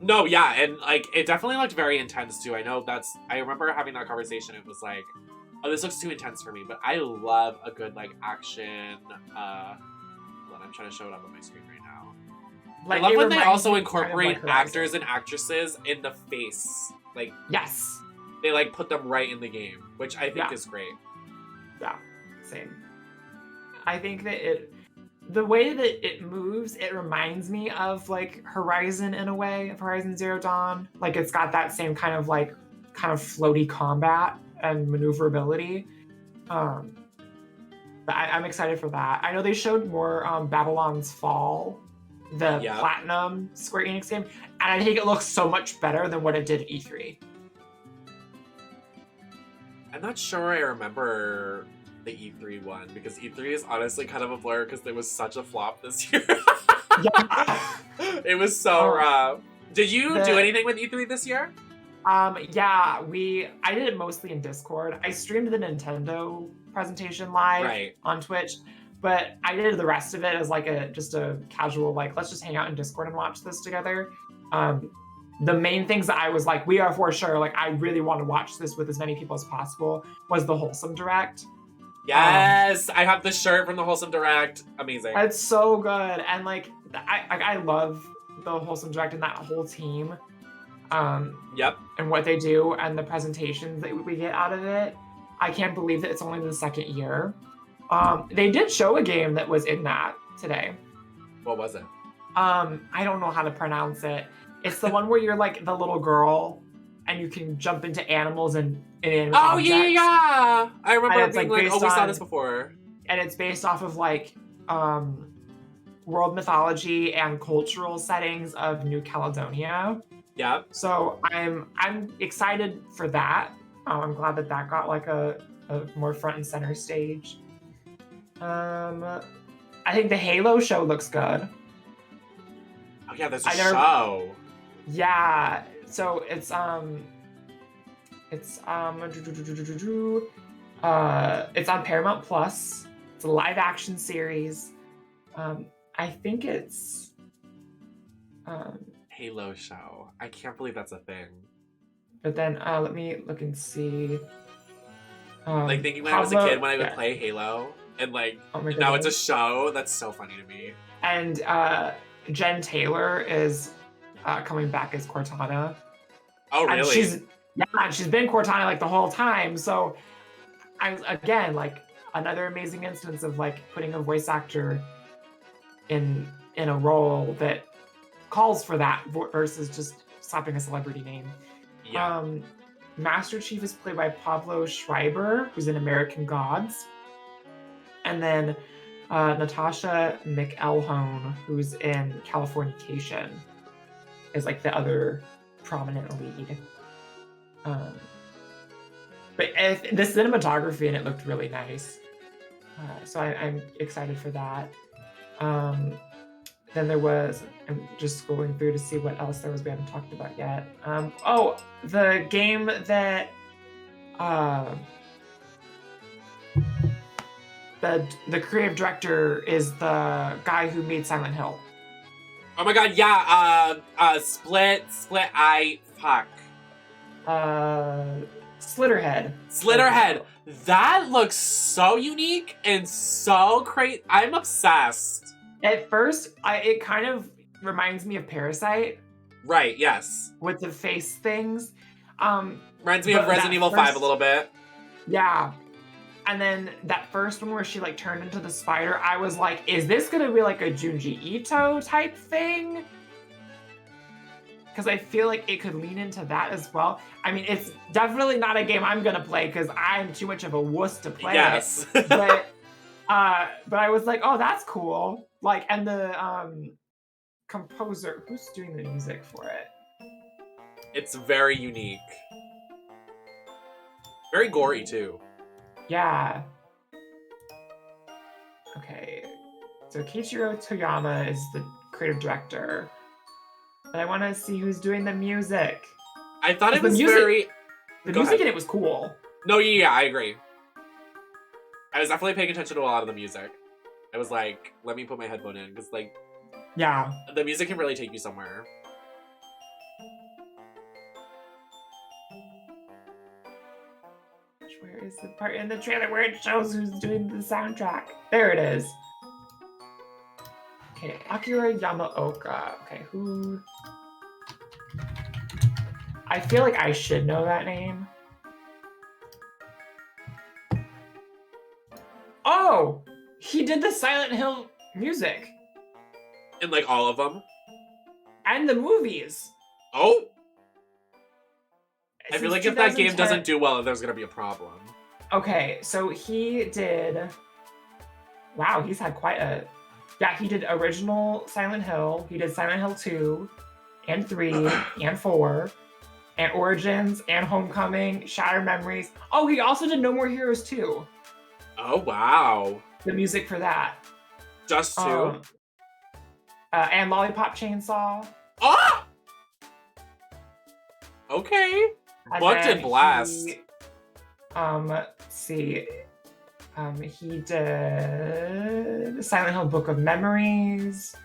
No, yeah, and like it definitely looked very intense too. I remember having that conversation. It was like, oh, this looks too intense for me, but I love a good like action. I'm trying to show it up on my screen right now. Like, I love when they also incorporate kind of like actors and actresses in the face. Like, yes, they like put them right in the game, which I think is great. Yeah, same. I think that the way that it moves, it reminds me of like Horizon in a way, of Horizon Zero Dawn. Like, it's got that same kind of floaty combat and maneuverability. But I'm excited for that. I know they showed more Babylon's Fall, the Platinum Square Enix game, and I think it looks so much better than what it did at E3. I'm not sure I remember the E3 one, because E3 is honestly kind of a blur because there was such a flop this year. Yeah. It was so rough. Did you do anything with E3 this year? Yeah, I did it mostly in Discord. I streamed the Nintendo presentation live on Twitch, but I did the rest of it as like just a casual, like, let's just hang out in Discord and watch this together. The main things that I was like, we are for sure, like, I really want to watch this with as many people as possible, was the Wholesome Direct. Yes, I have the shirt from the Wholesome Direct. Amazing. It's so good, and like, I love the Wholesome Direct and that whole team. Yep. And what they do and the presentations that we get out of it. I can't believe that it's only the second year. They did show a game that was in that today. What was it? I don't know how to pronounce it. It's the one where you're like the little girl and you can jump into animals and inanimate objects. Yeah. I remember being like, we saw this before. And it's based off of like world mythology and cultural settings of New Caledonia. Yeah. So I'm excited for that. I'm glad that got like a more front and center stage. I think the Halo show looks good. Oh yeah, there's a show. Yeah. So it's on Paramount Plus. It's a live action series. I think it's Halo show. I can't believe that's a thing. But then let me look and see. Like thinking when I was a kid when I would play Halo, and like now it's a show. That's so funny to me. And Jen Taylor is coming back as Cortana. Oh really? And she's been Cortana like the whole time. So again, like, another amazing instance of like putting a voice actor in a role that calls for that versus just slapping a celebrity name. Yeah. Master Chief is played by Pablo Schreiber, who's in American Gods. And then Natasha McElhone, who's in Californication, is like the other prominent lead. But the cinematography in it looked really nice. So I'm excited for that. Then there was, I'm just scrolling through to see what else there was we haven't talked about yet. The game that the creative director is the guy who made Silent Hill. Oh my god, yeah, Split Eye, fuck. Slitterhead. Slitterhead. That looks so unique and so crazy. I'm obsessed. At first, it kind of reminds me of Parasite. Right, yes. With the face things. Reminds me of Resident Evil 5 a little bit. Yeah. And then that first one where she like turned into the spider, I was like, is this gonna be like a Junji Ito type thing? Because I feel like it could lean into that as well. I mean, it's definitely not a game I'm gonna play because I'm too much of a wuss to play yes. it. But I was like, oh, that's cool. Like, and the composer, who's doing the music for it? It's very unique. Very gory too. Yeah. Okay. So Kiichiro Toyama is the creative director. But I want to see who's doing the music. I thought it was The music in it was cool. No, yeah, I agree. I was definitely paying attention to a lot of the music. I was like, let me put my headphone in, because, like, yeah, the music can really take you somewhere. Where is the part in the trailer where it shows who's doing the soundtrack? There it is. Okay, Akira Yamaoka. Okay, who? I feel like I should know that name. Oh! He did the Silent Hill music. And like all of them? And the movies. Oh! I Since feel like if that game 2010 doesn't do well, there's gonna be a problem. Okay, so he did... Wow, he's had quite a... Yeah, he did original Silent Hill. He did Silent Hill 2, and 3, and 4, and Origins, and Homecoming, Shattered Memories. Oh, he also did No More Heroes 2. Oh, wow. The music for that. Just 2? And Lollipop Chainsaw. Ah! Okay. And Booked and blast. Let's see. He did Silent Hill Book of Memories.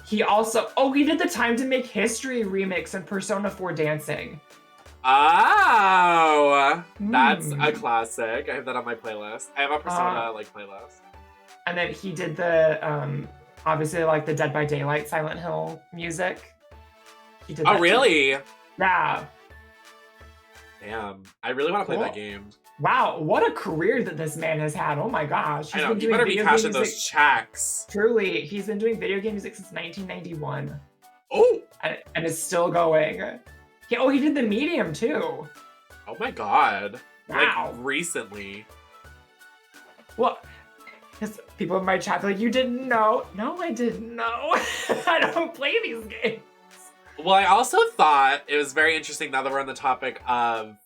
He also, he did the Time to Make History remix and Persona 4 Dancing. Oh, that's a classic. I have that on my playlist. I have a Persona playlist. And then he did the obviously like the Dead by Daylight Silent Hill music. He did. Oh, really? Too. Yeah. Damn, I really want to play that game. Wow, what a career that this man has had. Oh my gosh. I know, you better be cashing those checks. Truly, he's been doing video game music since 1991. Oh! And it's still going. He did The Medium too. Oh my god. Wow. Like, recently. Well, people in my chat are like, you didn't know? No, I didn't know. I don't play these games. Well, I also thought it was very interesting now that we're on the topic of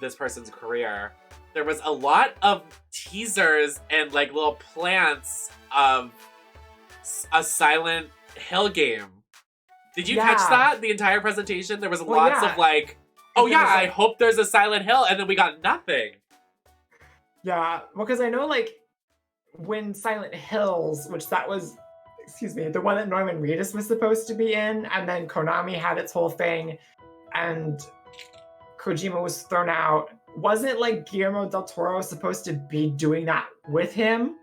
this person's career. There was a lot of teasers and like little plants of a Silent Hill game. Did you catch that? The entire presentation? There was lots of like, I hope there's a Silent Hill, and then we got nothing. Yeah, well, because I know like when Silent Hills, which that was, the one that Norman Reedus was supposed to be in, and then Konami had its whole thing, and Kojima was thrown out. Wasn't like Guillermo del Toro supposed to be doing that with him?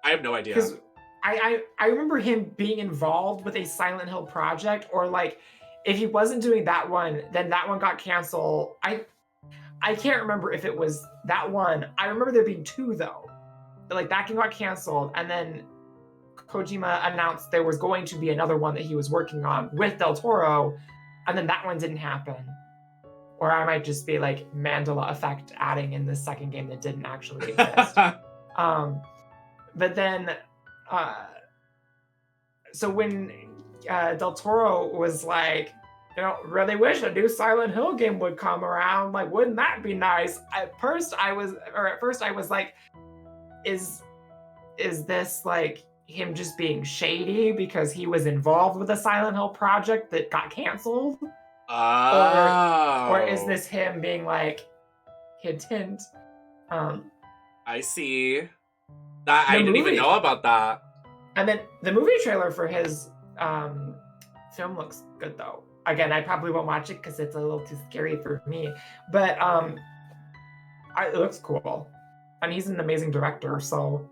I have no idea. Because I remember him being involved with a Silent Hill project, or like if he wasn't doing that one, then that one got canceled. I can't remember if it was that one. I remember there being two though. Like that game got canceled, and then Kojima announced there was going to be another one that he was working on with Del Toro, and then that one didn't happen. Or I might just be like Mandela effect adding in the second game that didn't actually exist. But then, so when Del Toro was like, really wish a new Silent Hill game would come around. Like, wouldn't that be nice? At first I was like, is this like him just being shady because he was involved with a Silent Hill project that got canceled? Or is this him being like, hint, hint? I see. That I didn't even know about that. And then the movie trailer for his film looks good though. Again, I probably won't watch it because it's a little too scary for me. But it looks cool. And he's an amazing director, so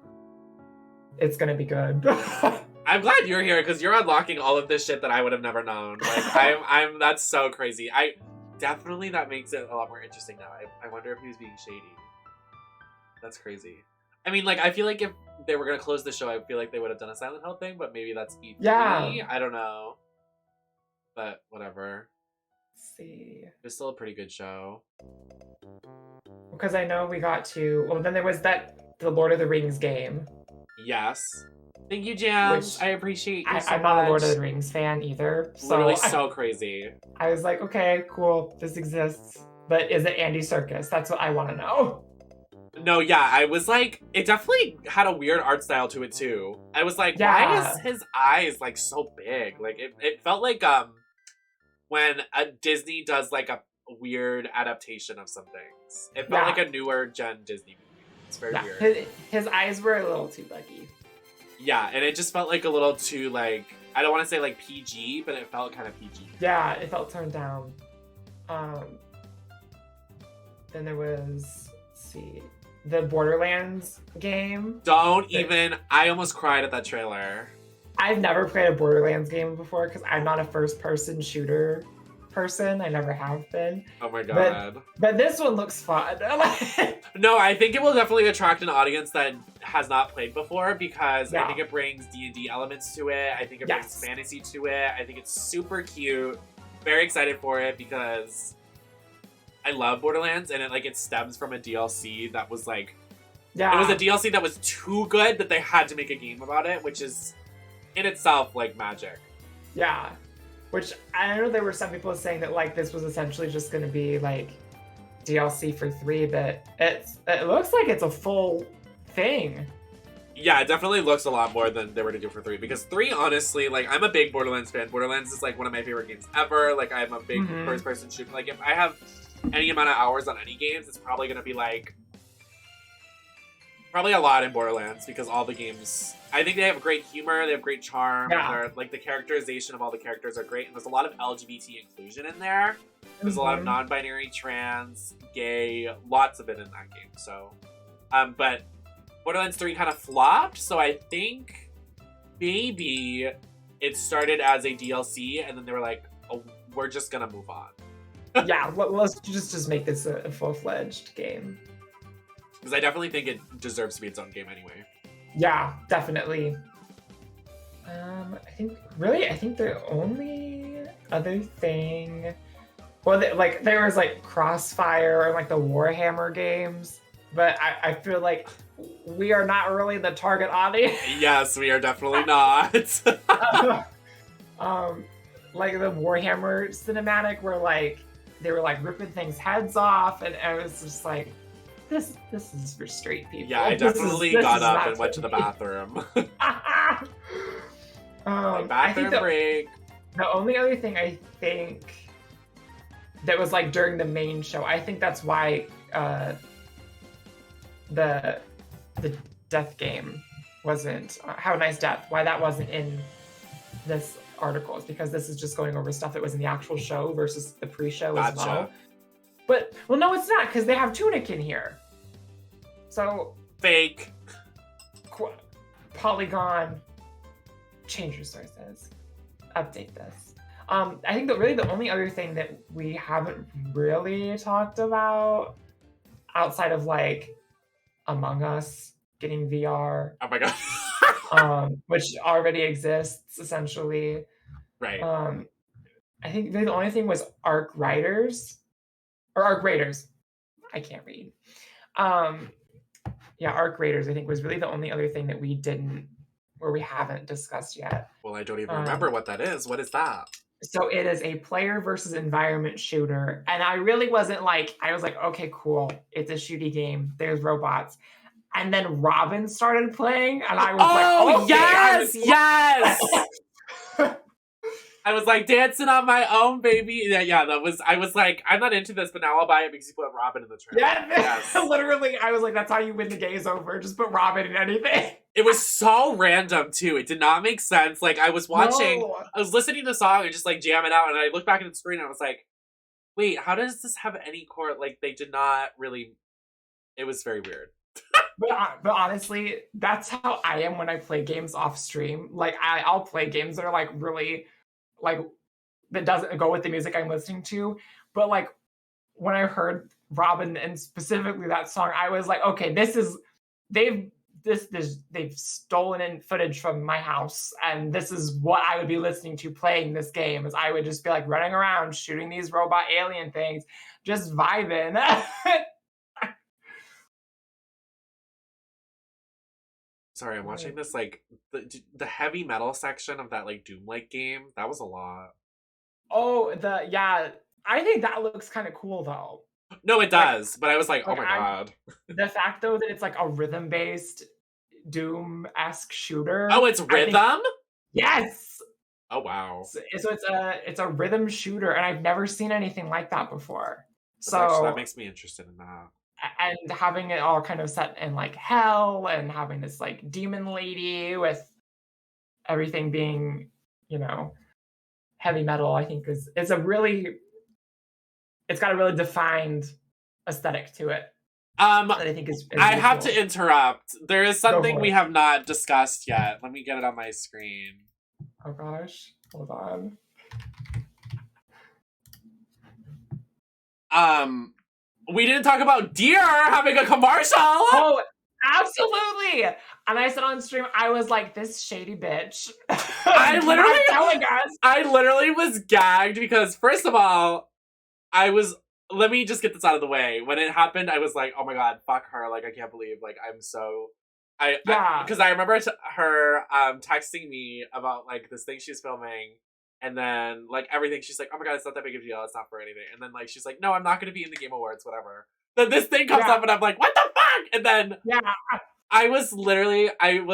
it's gonna be good. I'm glad you're here because you're unlocking all of this shit that I would have never known. Like I'm that's so crazy. Definitely that makes it a lot more interesting now. I wonder if he was being shady. That's crazy. I mean, like, I feel like if they were gonna close the show, I feel like they would have done a Silent Hill thing, but maybe that's E3. Yeah. I don't know. But whatever. Let's see. It's still a pretty good show. Because I know we got to, well, then there was the Lord of the Rings game. Yes. Thank you, Jams. I appreciate you so I'm not a Lord of the Rings fan either. So literally so crazy. I was like, okay, cool, this exists. But is it Andy Serkis? That's what I want to know. No, yeah, I was like, it definitely had a weird art style to it too. I was like, why is his eyes like so big? Like it felt like when a Disney does like a weird adaptation of some things. It felt like a newer gen Disney movie. It's very weird. His eyes were a little too buggy. Yeah, and it just felt like a little too like, I don't want to say like PG, but it felt kind of PG. Yeah, it felt toned down. Then there was, let's see, the Borderlands game. I almost cried at that trailer. I've never played a Borderlands game before because I'm not a first-person shooter person. I never have been. Oh my god. But this one looks fun. No, I think it will definitely attract an audience that has not played before because I think it brings D&D elements to it. I think it brings fantasy to it. I think it's super cute. Very excited for it because I love Borderlands, and it stems from a DLC that was like, it was a DLC that was too good that they had to make a game about it, which is in itself like magic. Yeah, which I know there were some people saying that like this was essentially just going to be like DLC for 3, but it looks like it's a full thing. Yeah, it definitely looks a lot more than they were to do for 3 because 3, honestly, like I'm a big Borderlands fan. Borderlands is like one of my favorite games ever. Like I'm a big first-person shooter. Like if I have any amount of hours on any games, it's probably going to be like probably a lot in Borderlands because all the games, I think they have great humor, they have great charm, like the characterization of all the characters are great, and there's a lot of LGBT inclusion in there. There's a lot of non-binary, trans, gay, lots of it in that game. So, but Borderlands 3 kind of flopped, so I think maybe it started as a DLC, and then they were like, oh, we're just gonna move on. Yeah, let's just make this a full-fledged game. Because I definitely think it deserves to be its own game anyway. Yeah, definitely. I think the only other thing, well, there was like Crossfire and like the Warhammer games, but I feel like we are not really the target audience. Yes, we are definitely not. Like the Warhammer cinematic where like they were like ripping things heads off, and I was just like, this is for straight people. Yeah, I definitely got up and went to the bathroom. Bathroom break. The only other thing I think that was like during the main show, I think that's why the death game wasn't How Nice Death, why that wasn't in this article is because this is just going over stuff that was in the actual show versus the pre-show as well. But, well, no, it's not, because they have Tunic in here. So... Fake. Polygon. Change your sources. Update this. I think that really the only other thing that we haven't really talked about outside of, like, Among Us getting VR. Oh my god. which already exists essentially. Right. I think the only thing was Arc Riders or Arc Raiders. I can't read. Yeah, Arc Raiders I think was really the only other thing that we haven't discussed yet. Well, I don't even remember what that is. What is that? So it is a player versus environment shooter. And I really wasn't like, I was like, okay, cool. It's a shooty game. There's robots. And then Robin started playing, and I was like, okay, yes! I was like dancing on my own, baby. Yeah, I was like, I'm not into this, but now I'll buy it because you put Robin in the trailer. Yes. Literally, I was like, that's how you win the game's over. Just put Robin in anything. It was so random too. It did not make sense. Like I was watching, I was listening to the song and just like jamming out, and I looked back at the screen and I was like, wait, how does this have any chord? Like they did not really. It was very weird. But honestly, that's how I am when I play games off stream. Like I'll play games that are like really like that doesn't go with the music I'm listening to. But like when I heard Robin and specifically that song, I was like, okay, they've stolen in footage from my house, and this is what I would be listening to playing this game. Is I would just be like running around shooting these robot alien things, just vibing. Sorry, I'm watching this, like, the heavy metal section of that, like, Doom-like game. That was a lot. Oh, yeah. I think that looks kind of cool, though. No, it does, but I was like, oh my god. The fact, though, that it's, like, a rhythm-based Doom-esque shooter. Oh, it's rhythm? Yes! Oh, wow. So it's a rhythm shooter, and I've never seen anything like that before. That makes me interested in that. And having it all kind of set in like hell, and having this like demon lady with everything being, heavy metal, I think it's got a really defined aesthetic to it. That I think is I have to interrupt. There is something we have not discussed yet. Let me get it on my screen. Oh gosh, hold on. We didn't talk about Deer having a commercial. Oh, absolutely. And I said on stream, I was like, this shady bitch. I literally was gagged because, first of all, let me just get this out of the way. When it happened, I was like, oh my god, fuck her. Like, I can't believe, like, I'm so... Because I remember her texting me about, like, this thing she's filming. And then, like, everything, she's like, oh my god, it's not that big of a deal. It's not for anything. And then, like, she's like, no, I'm not going to be in the Game Awards, whatever. Then this thing comes up and I'm like, what the fuck? And then I was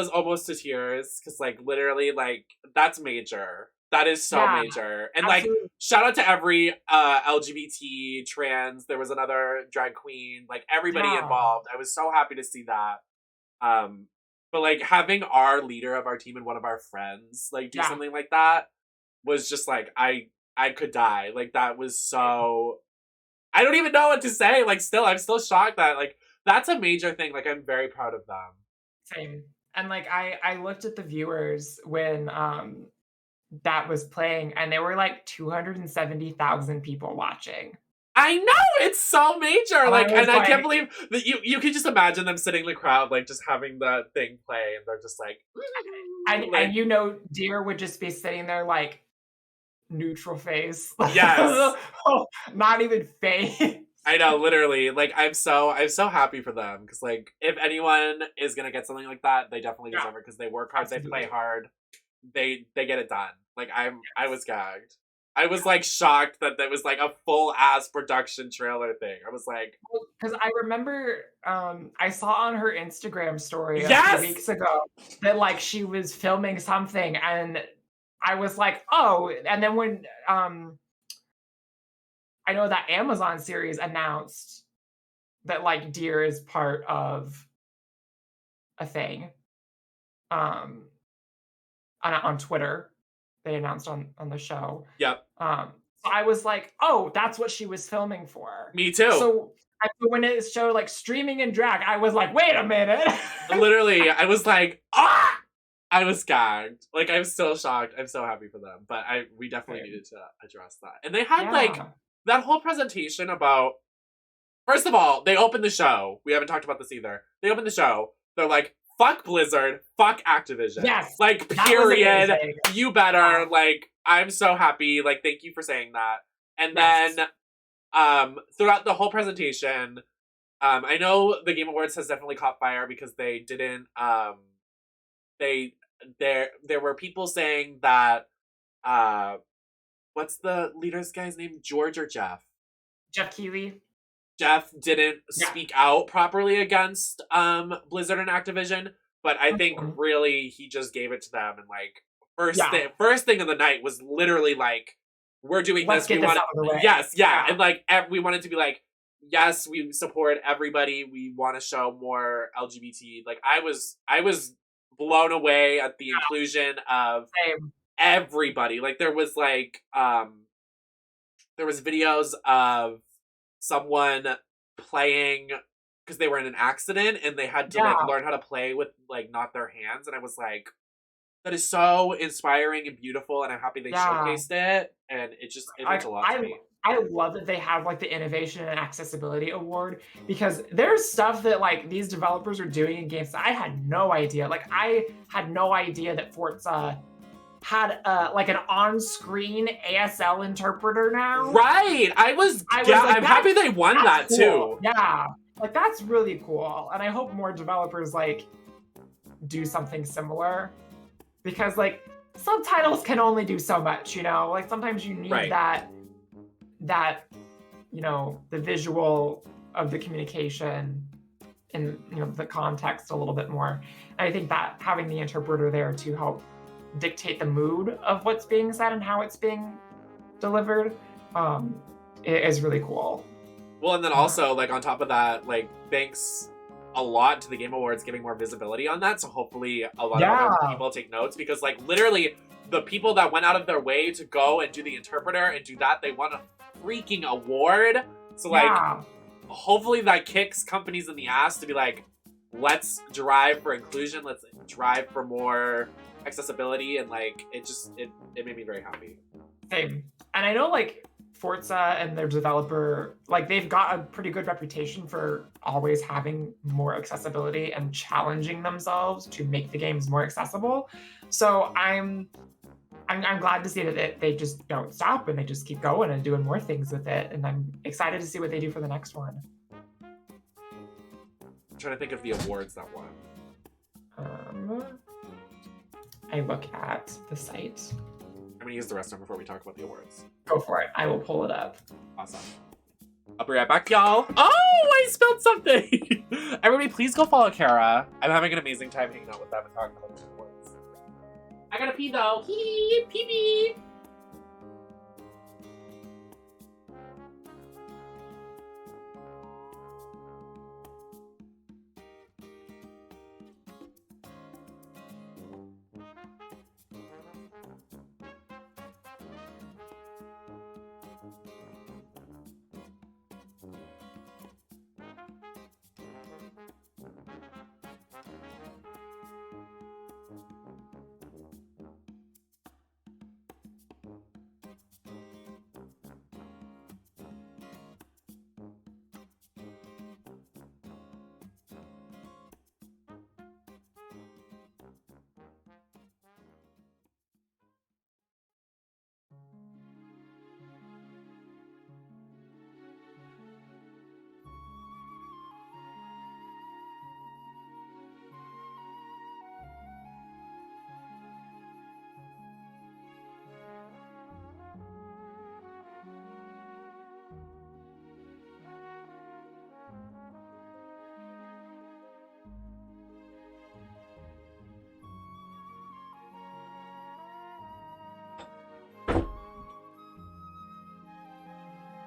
almost to tears. Because, like, literally, like, that's major. That is so major. And, absolutely. Like, shout out to every LGBT, trans, there was another drag queen, like, everybody involved. I was so happy to see that. But, like, having our leader of our team and one of our friends, like, do something like that was just like, I could die. Like, that was so... I don't even know what to say. Like, I'm still shocked that, like, that's a major thing. Like, I'm very proud of them. Same. And, like, I looked at the viewers when that was playing, and there were, like, 270,000 people watching. I know! It's so major! Like, and I can't believe that you can just imagine them sitting in the crowd, like, just having the thing play, and they're just like... And Deer would just be sitting there, like, neutral face. Yes. Not even face. I know, literally. Like, I'm so happy for them. Because, like, if anyone is going to get something like that, they definitely deserve it. Because they work hard, absolutely. They play hard. They get it done. Like, I was gagged. I was, like, shocked that was, like, a full-ass production trailer thing. I was like... Because I remember I saw on her Instagram story a few weeks ago that, like, she was filming something, and I was like, oh, and then when I know that Amazon series announced that, like, Deer is part of a thing on Twitter. They announced on the show. Yep. So I was like, oh, that's what she was filming for. Me too. So when it showed, like, streaming in drag, I was like, wait a minute. Literally, I was like, ah! I was gagged. Like, I'm still shocked. I'm so happy for them. But we definitely needed to address that. And they had, like, that whole presentation about... First of all, they opened the show. We haven't talked about this either. They opened the show. They're like, fuck Blizzard, fuck Activision. Yes, like, that was period. amazing. You better. Yeah. Like, I'm so happy. Like, thank you for saying that. And Yes. then, throughout the whole presentation, I know the Game Awards has definitely caught fire because they didn't, there were people saying that, what's the leader's guy's name? George or Jeff? Jeff Keighley. Jeff didn't Yeah. speak out properly against Blizzard and Activision, but I think really he just gave it to them, and like first thing of the night was literally like, we're doing Let's this. get this out of the way. Yes, yeah, and like we wanted to be like, yes, we support everybody. We want to show more LGBT. Like I was blown away at the inclusion of everybody. Like there was videos of someone playing because they were in an accident and they had to like learn how to play with like not their hands, and I was like, that is so inspiring and beautiful, and I'm happy they showcased it, and it meant a lot to me. I love that they have like the Innovation and Accessibility Award, because there's stuff that like these developers are doing in games that I had no idea. Like I had no idea that Forza had like an on-screen ASL interpreter now. Right. I'm happy they won that cool. too. Yeah. Like that's really cool. And I hope more developers like do something similar, because like subtitles can only do so much, you know? Like sometimes you need that, you know, the visual of the communication and, you know, the context a little bit more. And I think that having the interpreter there to help dictate the mood of what's being said and how it's being delivered is really cool. Well, and then also, like, on top of that, like, thanks a lot to the Game Awards giving more visibility on that, so hopefully a lot of other people take notes, because, like, literally, the people that went out of their way to go and do the interpreter and do that, they won a freaking award. So, like, hopefully that kicks companies in the ass to be like, let's drive for inclusion, let's drive for more accessibility, and like it made me very happy. Same. And I know like Forza and their developer, like they've got a pretty good reputation for always having more accessibility and challenging themselves to make the games more accessible. So I'm glad to see that they just don't stop and they just keep going and doing more things with it, and I'm excited to see what they do for the next one. I'm trying to think of the awards that won. I look at the site. I'm gonna use the restroom before we talk about the awards. Go for it. I will pull it up. Awesome. I'll be right back, y'all. Oh, I spilled something. Everybody, please go follow Chara. I'm having an amazing time hanging out with them and talking about the awards. I gotta pee though. Pee, pee, pee.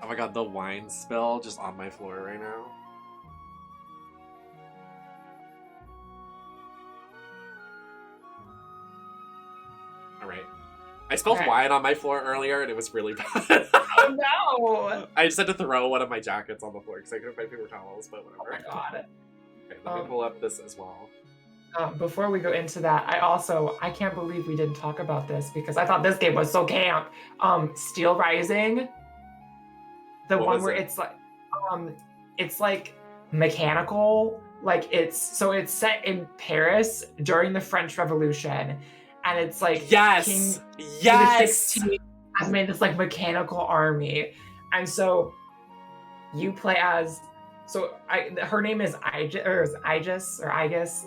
Oh my god, the wine spill just on my floor right now. Alright. I spilled wine on my floor earlier and it was really bad. Oh no! I just had to throw one of my jackets on the floor because I couldn't find paper towels, but whatever. Oh my god. Okay, let me pull up this as well. Before we go into that, I can't believe we didn't talk about this because I thought this game was so camp. Steel Rising. The one where it's like mechanical, like it's set in Paris during the French Revolution, and it's like yes, King yes. Louis XVI has made this like mechanical army, and so you play as her name is Aegis,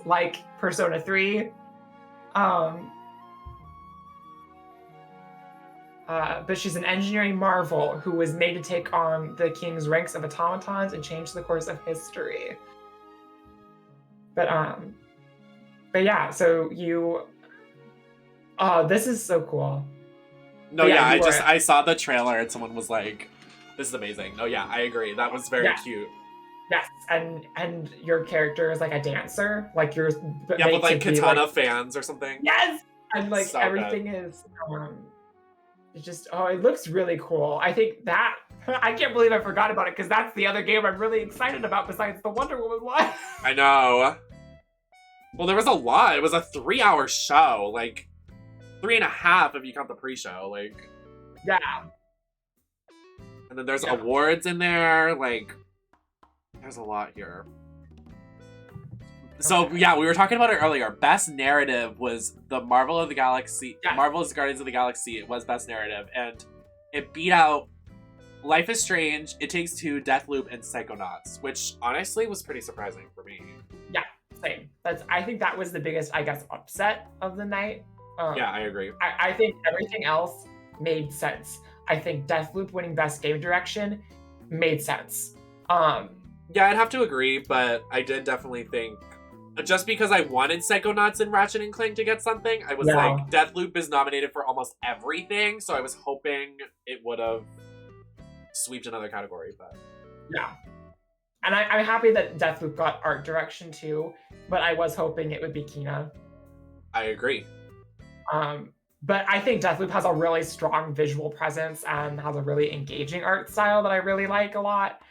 like Persona 3. But she's an engineering marvel who was made to take on the king's ranks of automatons and change the course of history. But yeah, so you this is so cool. No, yeah, I saw the trailer and someone was like, this is amazing. Oh yeah, I agree. That was very cute. Yes, and your character is like a dancer, like you're with like katana fans or something. Yes, and like so everything is it just it looks really cool. I think that I can't believe I forgot about it because that's the other game I'm really excited about besides the Wonder Woman one. I know. Well, there was a lot. It was a 3-hour show, like 3.5 if you count the pre-show, like. Yeah. And then there's awards in there, like. There's a lot here. So, yeah, we were talking about it earlier. Best narrative was the Marvel's Guardians of the Galaxy. It was best narrative. And it beat out Life is Strange, It Takes Two, Deathloop, and Psychonauts, which honestly was pretty surprising for me. Yeah, same. I think that was the biggest, I guess, upset of the night. Yeah, I agree. I think everything else made sense. I think Deathloop winning Best Game Direction made sense. Yeah, I'd have to agree, but I did definitely think, just because I wanted Psychonauts and Ratchet and Clank to get something, I was like, Deathloop is nominated for almost everything, so I was hoping it would have sweeped another category, but... Yeah. And I'm happy that Deathloop got art direction too, but I was hoping it would be Kina. I agree. But I think Deathloop has a really strong visual presence and has a really engaging art style that I really like a lot.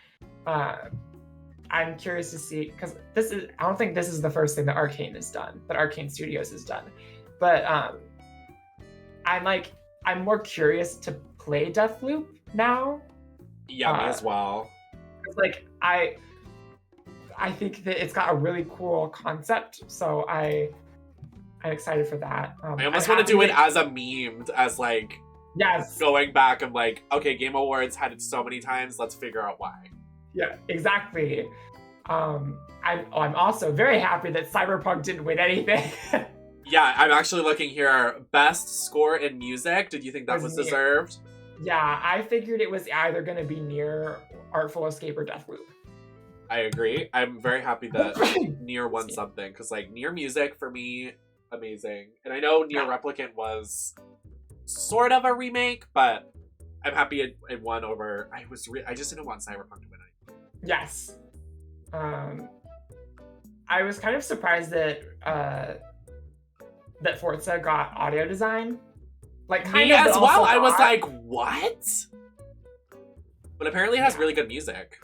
I'm curious to see, because I don't think this is the first thing that Arcane has done, that Arcane Studios has done. But I'm more curious to play Deathloop now. Yeah, me as well. Like I think that it's got a really cool concept, so I'm excited for that. I almost want to do it as a meme, as like going back and like, okay, Game Awards had it so many times, let's figure out why. Yeah, exactly. I'm also very happy that Cyberpunk didn't win anything. Yeah, I'm actually looking here. Best score in music. Did you think that was deserved? Yeah, I figured it was either going to be Nier, Artful Escape, or Deathloop. I agree. I'm very happy that Nier won something, because like Nier music for me, amazing. And I know Nier Replicant was sort of a remake, but I'm happy it won over. I just didn't want Cyberpunk to win it. Yes. I was kind of surprised that that Forza got audio design. Like kind me of as well. I was like, what? But apparently it has really good music.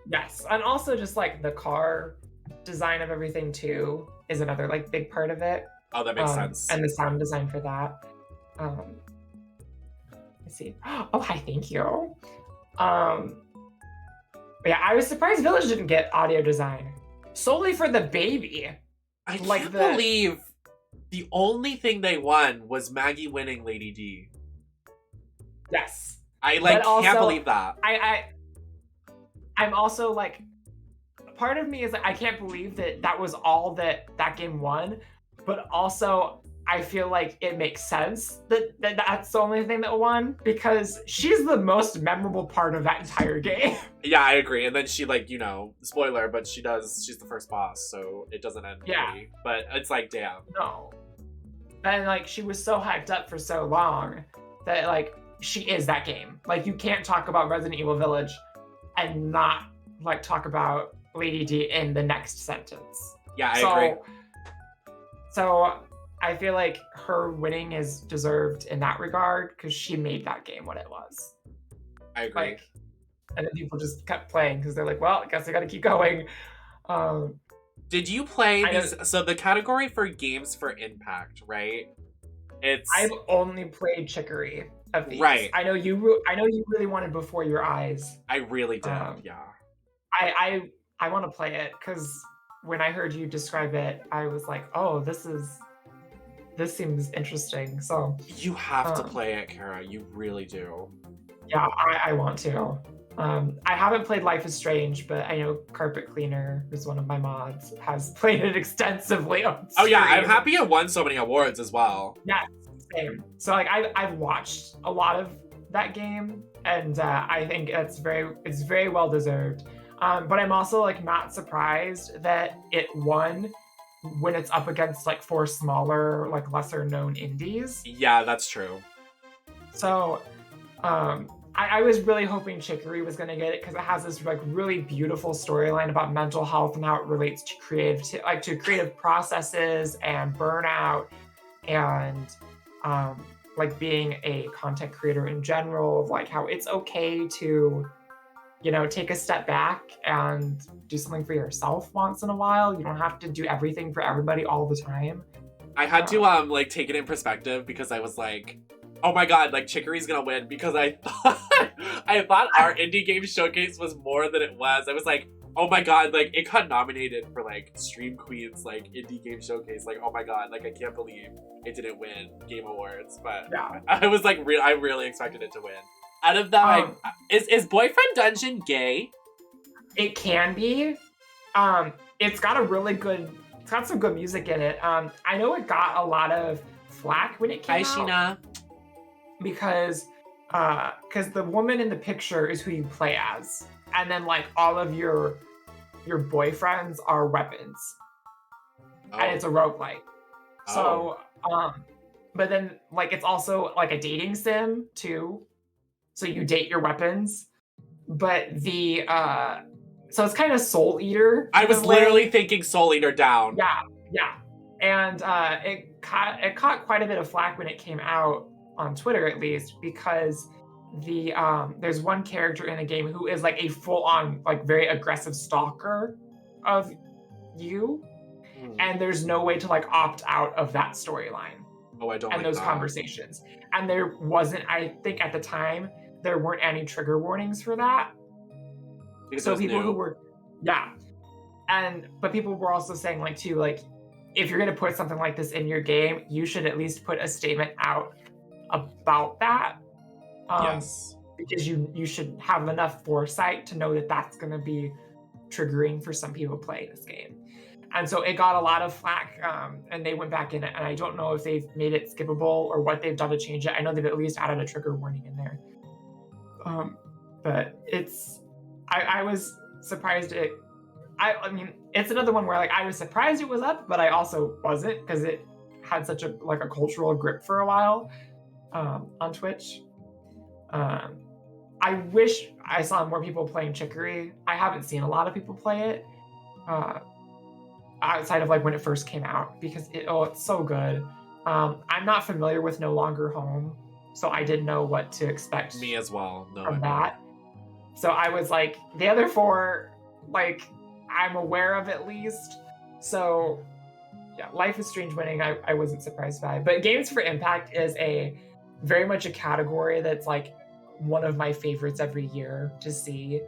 Yes, and also just like the car design of everything too is another like big part of it. Oh, that makes sense. And the sound design for that. Let's see. Oh, hi, thank you. But yeah, I was surprised Village didn't get audio design solely for the baby. I can't believe the only thing they won was Maggie winning Lady D. Yes, I can't believe that. I'm also like, part of me is like, I can't believe that was all that game won, but also I feel like it makes sense that that's the only thing that won, because she's the most memorable part of that entire game. Yeah, I agree. And then she spoiler, but she's the first boss, so it doesn't end. Yeah. Pretty, but it's like, damn. No. And like, she was so hyped up for so long that like, she is that game. Like, you can't talk about Resident Evil Village and not like talk about Lady D in the next sentence. Yeah, I agree. So I feel like her winning is deserved in that regard, because she made that game what it was. I agree. And then people just kept playing because they're like, well, I guess I gotta keep going. Did you play these? So the category for games for impact, right? I've only played Chicory of these. Right. I know you really wanted Before Your Eyes. I really did. Yeah. I want to play it because when I heard you describe it, I was like, oh, this seems interesting. So You have to play it, Kara. You really do. yeah, I want to. I haven't played Life is Strange, but I know Carpet Cleaner, who's one of my mods, has played it extensively on Oh yeah, stream. I'm happy it won so many awards as well. Yeah, same. So like I've watched a lot of that game, and I think it's very well deserved. But I'm also like not surprised that it won when it's up against like 4 smaller, like lesser known indies. Yeah, that's true. So I was really hoping Chicory was going to get it because it has this like really beautiful storyline about mental health and how it relates to creative processes and burnout and like being a content creator in general, of like how it's okay to, you know, take a step back and do something for yourself once in a while. You don't have to do everything for everybody all the time. I had to like take it in perspective because I was like, oh my god, like Chicory's gonna win, because I thought our indie game showcase was more than it was. I was like, oh my god, like it got nominated for like Stream Queen's like indie game showcase. Like, oh my god, like I can't believe it didn't win Game Awards. But Yeah. I was like, I really expected it to win. Out of that, is Boyfriend Dungeon gay? It can be. It's got some good music in it. I know it got a lot of flack when it came out. Sheena. Because the woman in the picture is who you play as, and then like all of your boyfriends are weapons, and it's a roguelike. So but then like it's also like a dating sim too, so you date your weapons. But the so it's kind of Soul Eater. I was literally thinking Soul Eater down. Yeah, and it caught quite a bit of flack when it came out, on Twitter at least, because there's one character in the game who is like a full-on like very aggressive stalker of you, and there's no way to like opt out of that storyline. Oh, I don't and like those that. conversations. And there wasn't, I think at the time, there weren't any trigger warnings for that. Because So people new. who were, but people were also saying like too, like if you're gonna put something like this in your game, you should at least put a statement out about that. Yes. Because you should have enough foresight to know that that's gonna be triggering for some people playing this game. And so it got a lot of flack, and they went back in it, and I don't know if they've made it skippable or what they've done to change it. I know they've at least added a trigger warning in there. But it's, I was surprised I mean, it's another one where like I was surprised it was up, but I also wasn't, because it had such a cultural grip for a while on Twitch. I wish I saw more people playing Chicory. I haven't seen a lot of people play it outside of like when it first came out, because it's so good. I'm not familiar with No Longer Home, so I didn't know what to expect. Me as well. No, from that. So I was like, the other 4, like I'm aware of at least. So yeah, Life is Strange winning, I wasn't surprised by. But Games for Impact is very much a category that's like one of my favorites every year to see,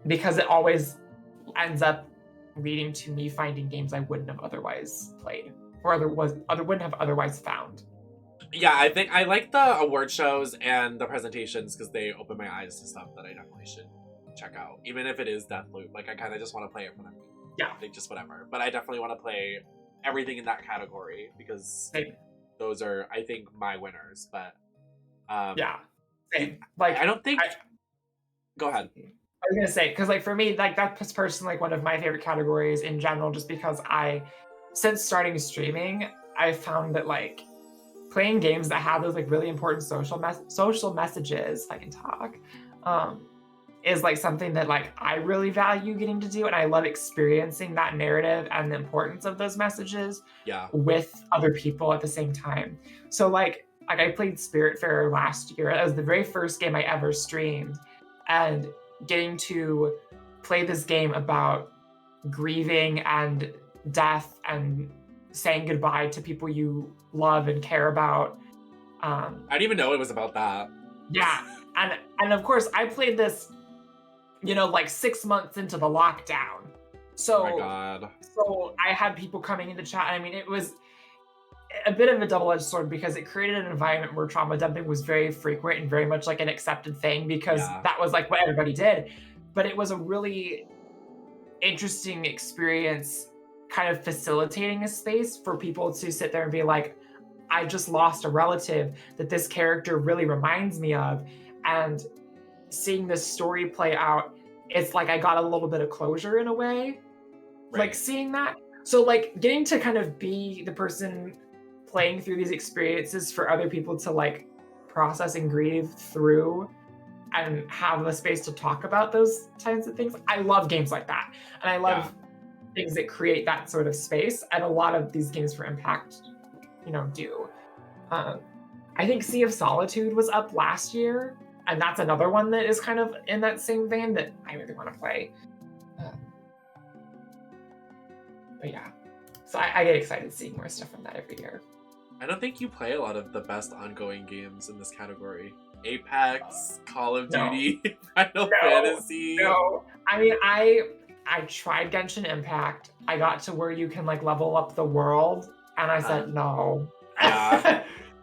because it always ends up leading to me finding games I wouldn't have otherwise played or wouldn't have otherwise found. Yeah, I think I like the award shows and the presentations because they open my eyes to stuff that I definitely should check out, even if it is Deathloop. Like I kind of just want to play it for them. Yeah, like just whatever. But I definitely want to play everything in that category because those are, I think, my winners. But yeah, same. Like I don't think. Go ahead. I was gonna say, because like for me, like that's personally like one of my favorite categories in general, just because since starting streaming, I found that like playing games that have those like really important social messages, if I can talk, is like something that like I really value getting to do, and I love experiencing that narrative and the importance of those messages with other people at the same time. So like I played Spiritfarer last year. That was the very first game I ever streamed, and getting to play this game about grieving and death and saying goodbye to people you love and care about. I didn't even know it was about that. Yeah, and of course I played this, like 6 months into the lockdown. So, Oh my god. so I had people coming into chat. I mean, it was a bit of a double-edged sword because it created an environment where trauma dumping was very frequent and very much like an accepted thing because Yeah. that was like what everybody did. But it was a really interesting experience kind of facilitating a space for people to sit there and be like, I just lost a relative that this character really reminds me of. And seeing this story play out, it's like I got a little bit of closure in a way. Right. Like seeing that. So like getting to kind of be the person playing through these experiences for other people to like process and grieve through and have the space to talk about those kinds of things. I love games like that. And I love things that create that sort of space. And a lot of these games for Impact, do. I think Sea of Solitude was up last year. And that's another one that is kind of in that same vein that I really want to play. But yeah. So I get excited seeing more stuff from that every year. I don't think you play a lot of the best ongoing games in this category. Apex, Call of Duty, Final Fantasy. No. I mean, I tried Genshin Impact. I got to where you can like level up the world, and I said no. Yeah.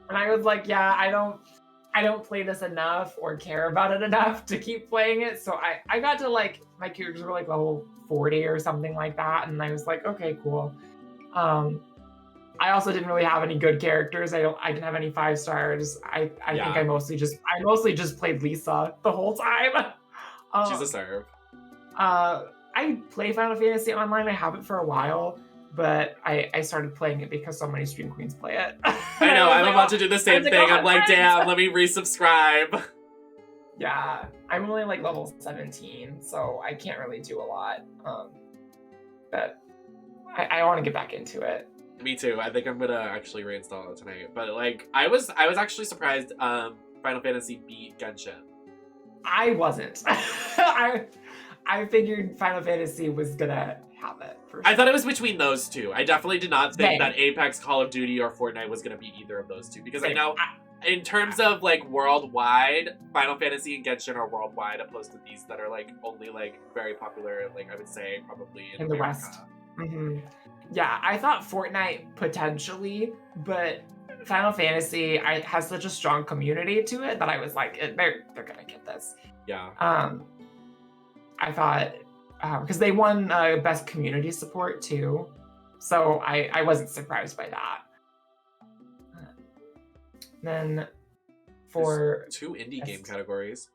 And I was like, yeah, I don't play this enough or care about it enough to keep playing it. So I got to like my characters were like level 40 or something like that, and I was like, okay, cool. I also didn't really have any good characters. I didn't have any 5 stars. I think I mostly just played Lisa the whole time. She's a serve. I play Final Fantasy Online. I haven't for a while, but I started playing it because so many stream queens play it. I know, I'm about to do the same thing. I'm like, damn, let me resubscribe. Yeah, I'm only like level 17, so I can't really do a lot. But I want to get back into it. Me too. I think I'm gonna actually reinstall it tonight. But like, I was actually surprised Final Fantasy beat Genshin. I wasn't. I figured Final Fantasy was gonna have it. For sure. I thought it was between those two. I definitely did not think that Apex, Call of Duty, or Fortnite was gonna beat either of those two because I know in terms of like worldwide, Final Fantasy and Genshin are worldwide, opposed to these that are like only like very popular. Like I would say probably in the America. West. Mm-hmm. Yeah, I thought Fortnite potentially, but Final Fantasy has such a strong community to it that I was like, they're gonna get this. Yeah. I thought because they won best community support too, so I wasn't surprised by that. Then for there's 2 indie game categories.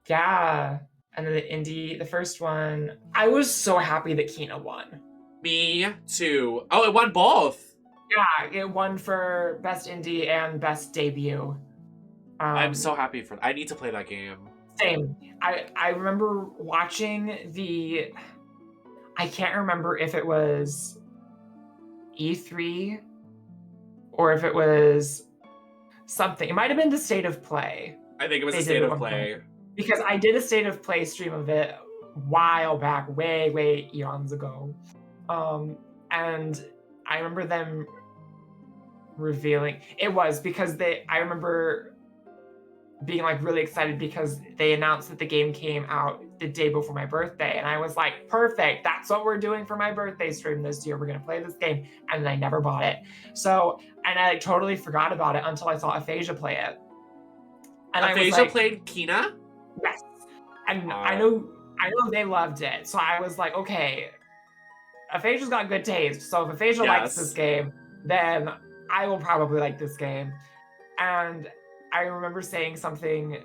Yeah, and then the first one, I was so happy that Kina won. Me too. Oh, it won both. Yeah, it won for best indie and best debut. I'm so happy for. I need to play that game. Same. I remember watching I can't remember if it was E3 or if it was something. It might have been the State of Play. I think it was the State of Play. Because I did a State of Play stream of it a while back, way eons ago. And I remember them revealing it was because I remember being like really excited because they announced that the game came out the day before my birthday, and I was like, perfect, that's what we're doing for my birthday stream this year. We're gonna play this game, and then I never bought it. So, and I totally forgot about it until I saw Aphasia play it. And Aphasia played Kina? Yes. And I know they loved it. So I was like, okay, Aphasia's got good taste. So if Aphasia likes this game, then I will probably like this game. And I remember saying something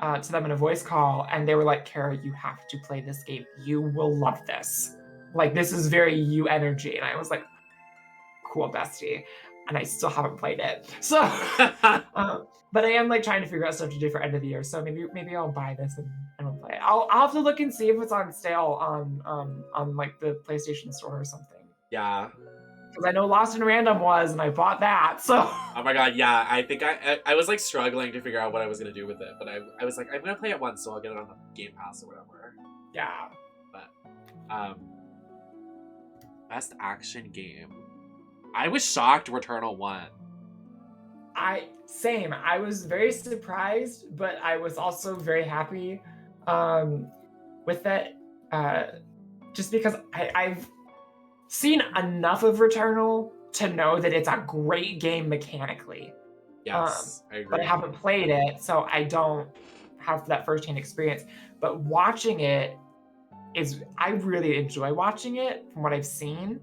to them in a voice call, and they were like, Chara, you have to play this game. You will love this. Like, this is very you energy. And I was like, cool, bestie. And I still haven't played it. So, but I am like trying to figure out stuff to do for end of the year. So maybe I'll buy this and we'll play it. I'll have to look and see if it's on sale on like the PlayStation Store or something. Yeah. Because I know Lost in Random was, and I bought that. So. Oh my god, yeah. I think I was like struggling to figure out what I was gonna do with it, but I was like, I'm gonna play it once, so I'll get it on the Game Pass or whatever. Yeah. But best action game. I was shocked Returnal won. Same. I was very surprised, but I was also very happy with that. just because I've seen enough of Returnal to know that it's a great game mechanically. Yes, I agree. But I haven't played it, so I don't have that firsthand experience. But watching it I really enjoy watching it from what I've seen.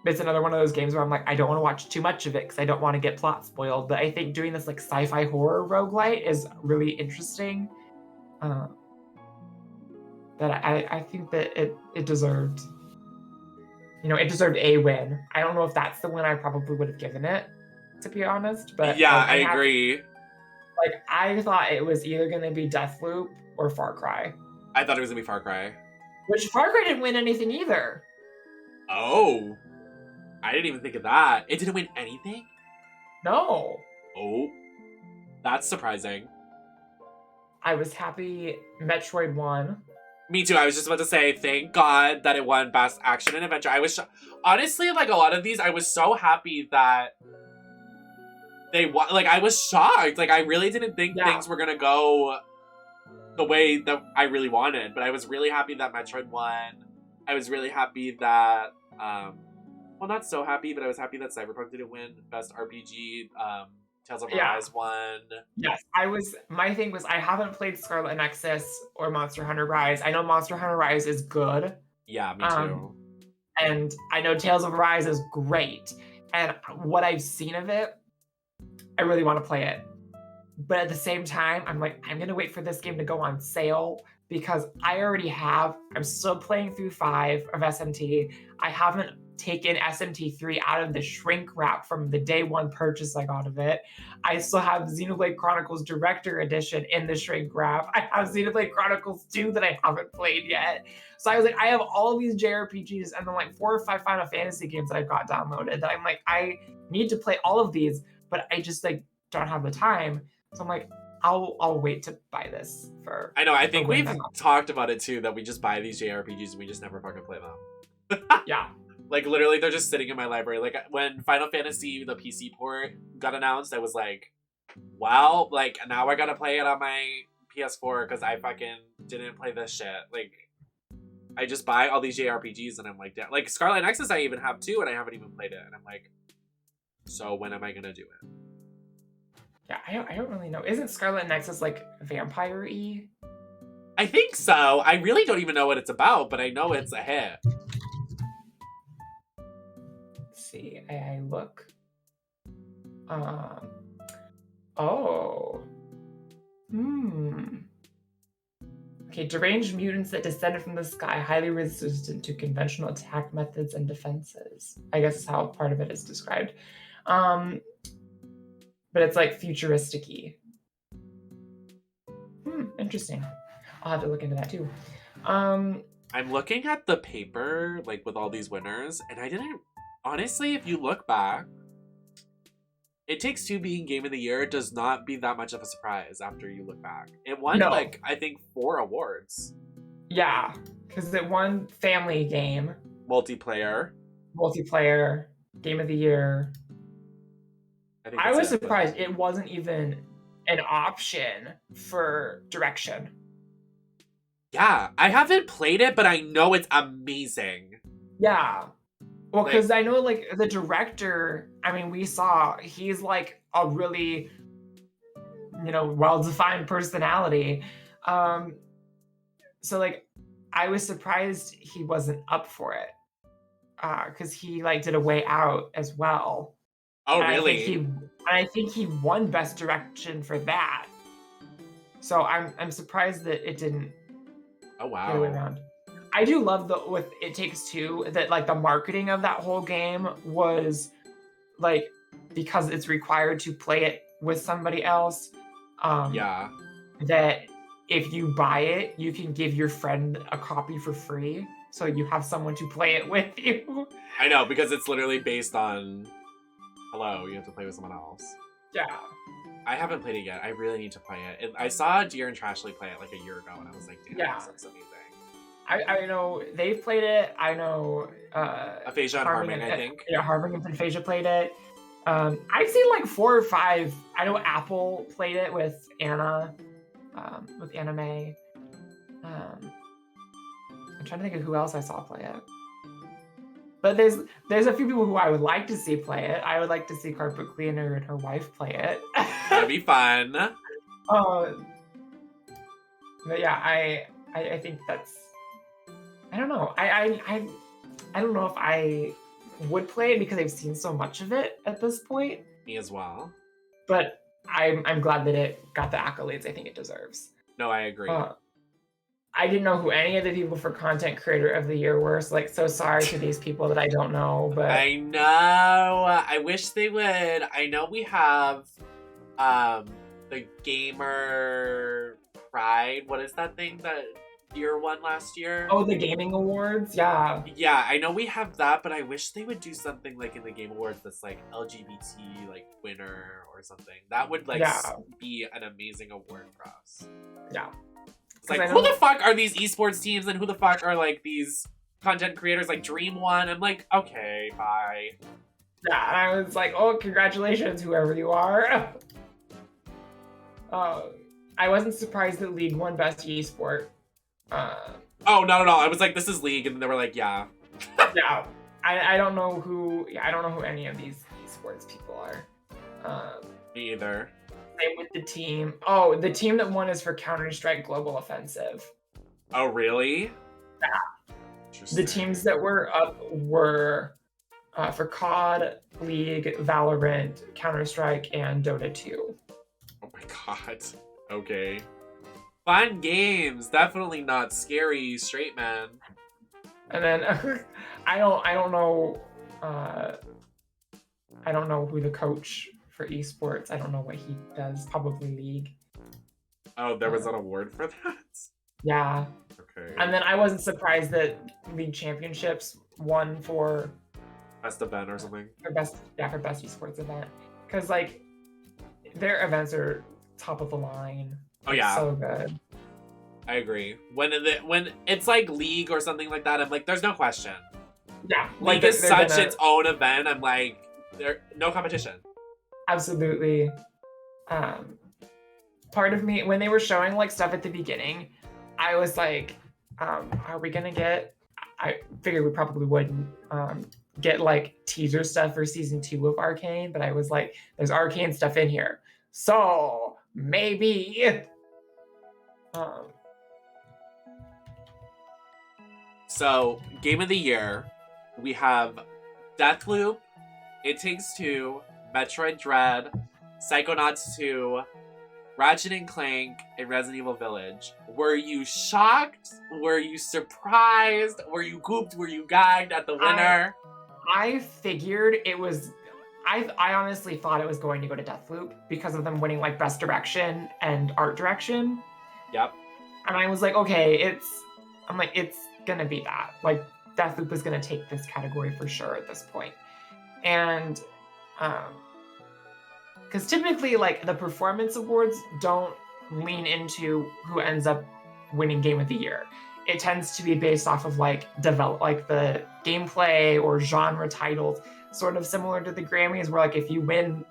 It's another one of those games where I'm like, I don't want to watch too much of it because I don't want to get plot spoiled. But I think doing this like sci-fi horror roguelite is really interesting. That I think that it deserved, it deserved a win. I don't know if that's the win I probably would have given it, to be honest. But yeah, I agree. I thought it was either going to be Deathloop or Far Cry. I thought it was going to be Far Cry. Which Far Cry didn't win anything either. Oh. I didn't even think of that. It didn't win anything? No. Oh. That's surprising. I was happy Metroid won. Me too. I was just about to say, thank God that it won Best Action and Adventure. I was honestly, like, a lot of these, I was so happy that they won. Like, I was shocked. Like, I really didn't think things were gonna go the way that I really wanted. But I was really happy that Metroid won. I was really happy that, well, not so happy, but I was happy that Cyberpunk didn't win Best RPG. Tales of Arise won. Yes, my thing was I haven't played Scarlet Nexus or Monster Hunter Rise. I know Monster Hunter Rise is good. Yeah, me too. And I know Tales of Arise is great. And what I've seen of it, I really want to play it. But at the same time, I'm like, I'm going to wait for this game to go on sale because I'm still playing through 5 of SMT. I haven't taken SMT3 out of the shrink wrap from the day one purchase I got of it. I still have Xenoblade Chronicles Director Edition in the shrink wrap. I have Xenoblade Chronicles 2 that I haven't played yet. So I was like, I have all these JRPGs and then like 4 or 5 Final Fantasy games that I've got downloaded that I'm like, I need to play all of these, but I just like don't have the time. So I'm like, I'll wait to buy this for. I know. I think we've talked about it too, that we just buy these JRPGs and we just never fucking play them. Yeah. Like, literally, they're just sitting in my library. Like, when Final Fantasy, the PC port, got announced, I was like, wow, like, now I gotta play it on my PS4 because I fucking didn't play this shit. Like, I just buy all these JRPGs and I'm like, damn. Like, Scarlet Nexus I even have too and I haven't even played it. And I'm like, so when am I gonna do it? Yeah, I don't really know. Isn't Scarlet Nexus, like, vampire-y? I think so. I really don't even know what it's about, but I know it's a hit. See, I look. Oh. Okay, deranged mutants that descended from the sky, highly resistant to conventional attack methods and defenses. I guess is how part of it is described. But it's like futuristic-y. Interesting. I'll have to look into that too. I'm looking at the paper, like, with all these winners, and I didn't. Honestly, if you look back, It Takes Two being Game of the Year does not be that much of a surprise after you look back. It won, like, I think 4 awards. Yeah, because it won Family Game. Multiplayer, Game of the Year. I was surprised it wasn't even an option for Direction. Yeah, I haven't played it, but I know it's amazing. Yeah. Well, because I know, like, the director, I mean, we saw, he's, like, a really, well-defined personality. So, like, I was surprised he wasn't up for it. Because he, like, did A Way Out as well. Oh, really? I think he won Best Direction for that. So I'm surprised that it didn't get away around. I do love with It Takes Two that, like, the marketing of that whole game was, like, because it's required to play it with somebody else. That if you buy it, you can give your friend a copy for free, so you have someone to play it with you. I know, because it's literally based on, you have to play with someone else. Yeah. I haven't played it yet. I really need to play it. I saw Deer and Trashley play it like a year ago, and I was like, damn, this looks amazing. I know they've played it. I know Aphasia and Harming, I think. Yeah, Harming and Aphasia played it. I've seen like 4 or 5. I know Apple played it with Anna, with Anime. I'm trying to think of who else I saw play it. But there's a few people who I would like to see play it. I would like to see Carpet Cleaner and her wife play it. That'd be fun. But yeah, I think that's, I don't know. I don't know if I would play it because I've seen so much of it at this point. Me as well. But I'm glad that it got the accolades I think it deserves. No, I agree. I didn't know who any of the people for Content Creator of the Year were, so sorry to these people that I don't know, but... I know! I wish they would. I know we have the Gamer Pride. What is that thing that year won last year? Oh, the Gaming Awards? Yeah. Yeah, I know we have that, but I wish they would do something like in the Game Awards that's like LGBT like winner or something. That would like be an amazing award for us. Yeah. It's like, who the fuck are these esports teams and who the fuck are like these content creators like Dream One? I'm like, okay, bye. Yeah, and I was like, oh, congratulations, whoever you are. I wasn't surprised that League won Best Esport. Oh, not at all. I was like, this is League, and they were like, yeah. Yeah, I don't know who. Yeah, I don't know who any of these esports people are. Me either. Same with the team. Oh, the team that won is for Counter-Strike Global Offensive. Oh, really? Yeah. The teams that were up were for COD, League, Valorant, Counter-Strike, and Dota 2. Oh my god. Okay. Fun games. Definitely not scary straight man. And then I don't know I don't know who the coach for esports. I don't know what he does. Probably League. Oh, there was an award for that? Yeah. Okay. And then I wasn't surprised that League Championships won for best event or something. For best esports event. Because like their events are top of the line. Oh yeah. So good. I agree. When it's like League or something like that, I'm like, there's no question. Yeah. League is such its own event. I'm like, there no competition. Absolutely. Part of me, when they were showing like stuff at the beginning, I was like, are we gonna get, I figured we probably wouldn't get like teaser stuff for season 2 of Arcane, but I was like, there's Arcane stuff in here. So maybe. So Game of the Year, we have Deathloop, It Takes Two, Metroid Dread, Psychonauts 2, Ratchet & Clank, and Resident Evil Village. Were you shocked? Were you surprised? Were you gooped? Were you gagged at the winner? I figured it was... I honestly thought it was going to go to Deathloop because of them winning like Best Direction and Art Direction. Yep. And I was like, okay, it's gonna be that. Like, Deathloop is gonna take this category for sure at this point. And because typically like the performance awards don't lean into who ends up winning Game of the Year. It tends to be based off of like the gameplay or genre titles, sort of similar to the Grammys, where like if you win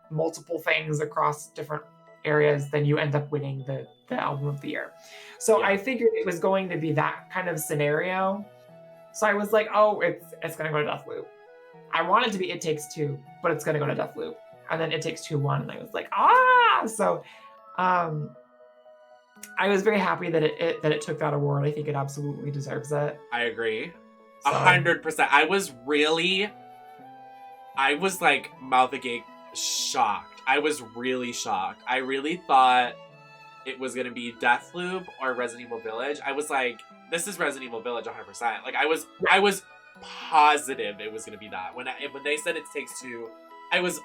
multiple things across different areas, then you end up winning the album of the year. So yeah. I figured it was going to be that kind of scenario. So I was like, oh, it's gonna go to Deathloop. I want it to be It Takes Two, but it's gonna go to Deathloop. And then It Takes Two won, and I was like, ah! So I was very happy that it took that award. I think it absolutely deserves it. I agree. So. 100%. I was like mouth agape shocked. I was really shocked. I really thought it was going to be Deathloop or Resident Evil Village. I was like, this is Resident Evil Village 100%. Like I was positive it was going to be that. When they said It Takes Two, I was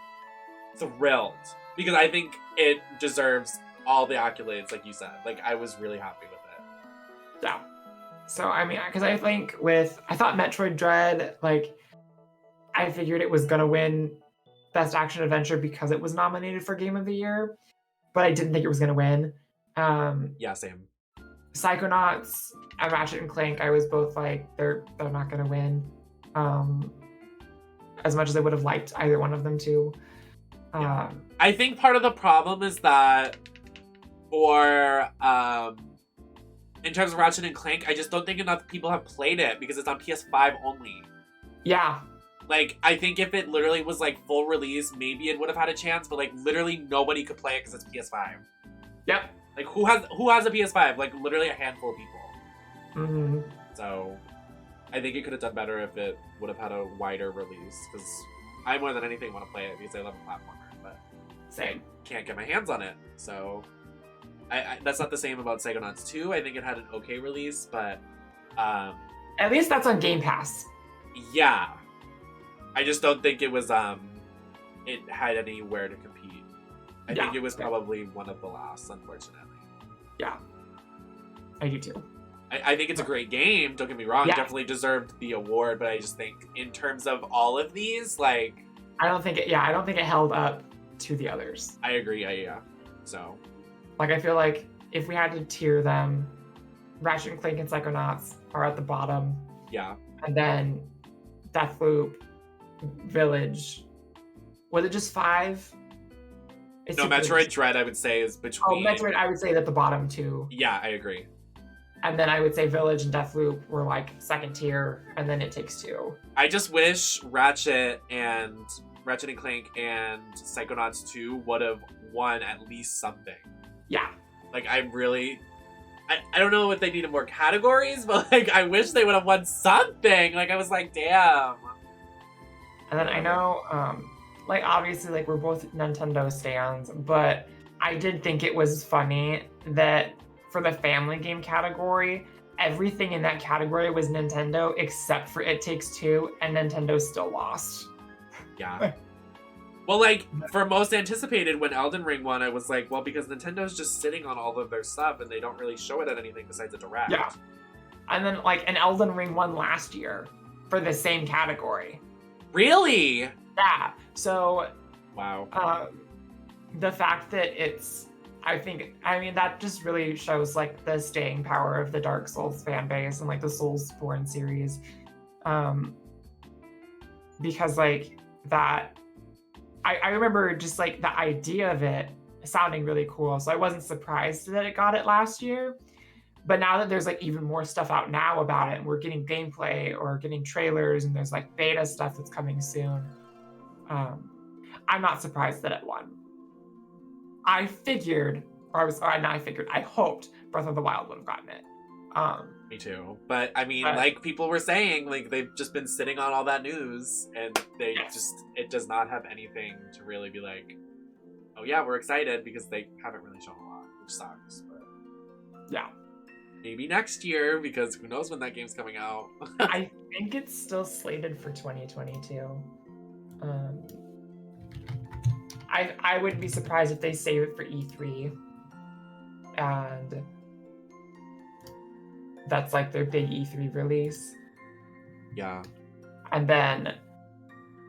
thrilled because I think it deserves all the accolades, like you said. Like I was really happy with it. Yeah. So I mean, because I thought Metroid Dread, like I figured it was gonna win Best Action Adventure because it was nominated for Game of the Year, but I didn't think it was gonna win. Yeah, same. Psychonauts and Ratchet & Clank, I was both like, they're not gonna win. As much as I would have liked either one of them to. Yeah. I think part of the problem is that for in terms of Ratchet and Clank, I just don't think enough people have played it because it's on PS5 only. Yeah. Like, I think if it literally was like full release, maybe it would have had a chance, but like literally nobody could play it because it's PS5. Yep. Like, who has a PS5? Like, literally a handful of people. Mm-hmm. So, I think it could have done better if it would have had a wider release, because I more than anything want to play it because I love a platformer, but Same. I can't get my hands on it. So, I that's not the same about Psychonauts 2. I think it had an okay release, but at least that's on Game Pass. Yeah. I just don't think it was it had anywhere to compete. I think it was probably one of the last, unfortunately. Yeah. I do too. I think it's a great game, don't get me wrong, definitely deserved the award, but I just think in terms of all of these, like, I don't think it held up to the others. I agree, yeah. So, like, I feel like if we had to tier them, Ratchet and Clank and Psychonauts are at the bottom. Yeah. And then Deathloop, Village. Was it just 5? No, Metroid Dread, I would say, is between... Oh, Metroid, I would say at the bottom, too. Yeah, I agree. And then I would say Village and Deathloop were, like, second tier, and then It Takes Two. I just wish Ratchet and Clank and Psychonauts 2 would have won at least something. Yeah. Like, I don't know if they needed more categories, but, like, I wish they would have won something. Like, I was like, damn. And then I know, like, obviously, like, we're both Nintendo stans, but I did think it was funny that for the family game category, everything in that category was Nintendo except for It Takes Two, and Nintendo still lost. Yeah. Well, like, for most anticipated, when Elden Ring won, I was like, well, because Nintendo's just sitting on all of their stuff, and they don't really show it at anything besides a Direct. Yeah. And then, like, an Elden Ring won last year for the same category. Really? Yeah. So... Wow. The fact that that just really shows, like, the staying power of the Dark Souls fan base and, like, the Soulsborne series. Because, like, that... I remember just, like, the idea of it sounding really cool, so I wasn't surprised that it got it last year. But now that there's, like, even more stuff out now about it, and we're getting gameplay or getting trailers, and there's, like, beta stuff that's coming soon, I'm not surprised that it won. I hoped Breath of the Wild would have gotten it. Me too. But, I mean, like people were saying, like, they've just been sitting on all that news, and it does not have anything to really be like, oh yeah, we're excited, because they haven't really shown a lot, which sucks. But yeah. Maybe next year, because who knows when that game's coming out. I think it's still slated for 2022. I wouldn't be surprised if they save it for E3. And that's like their big E3 release. Yeah. And then,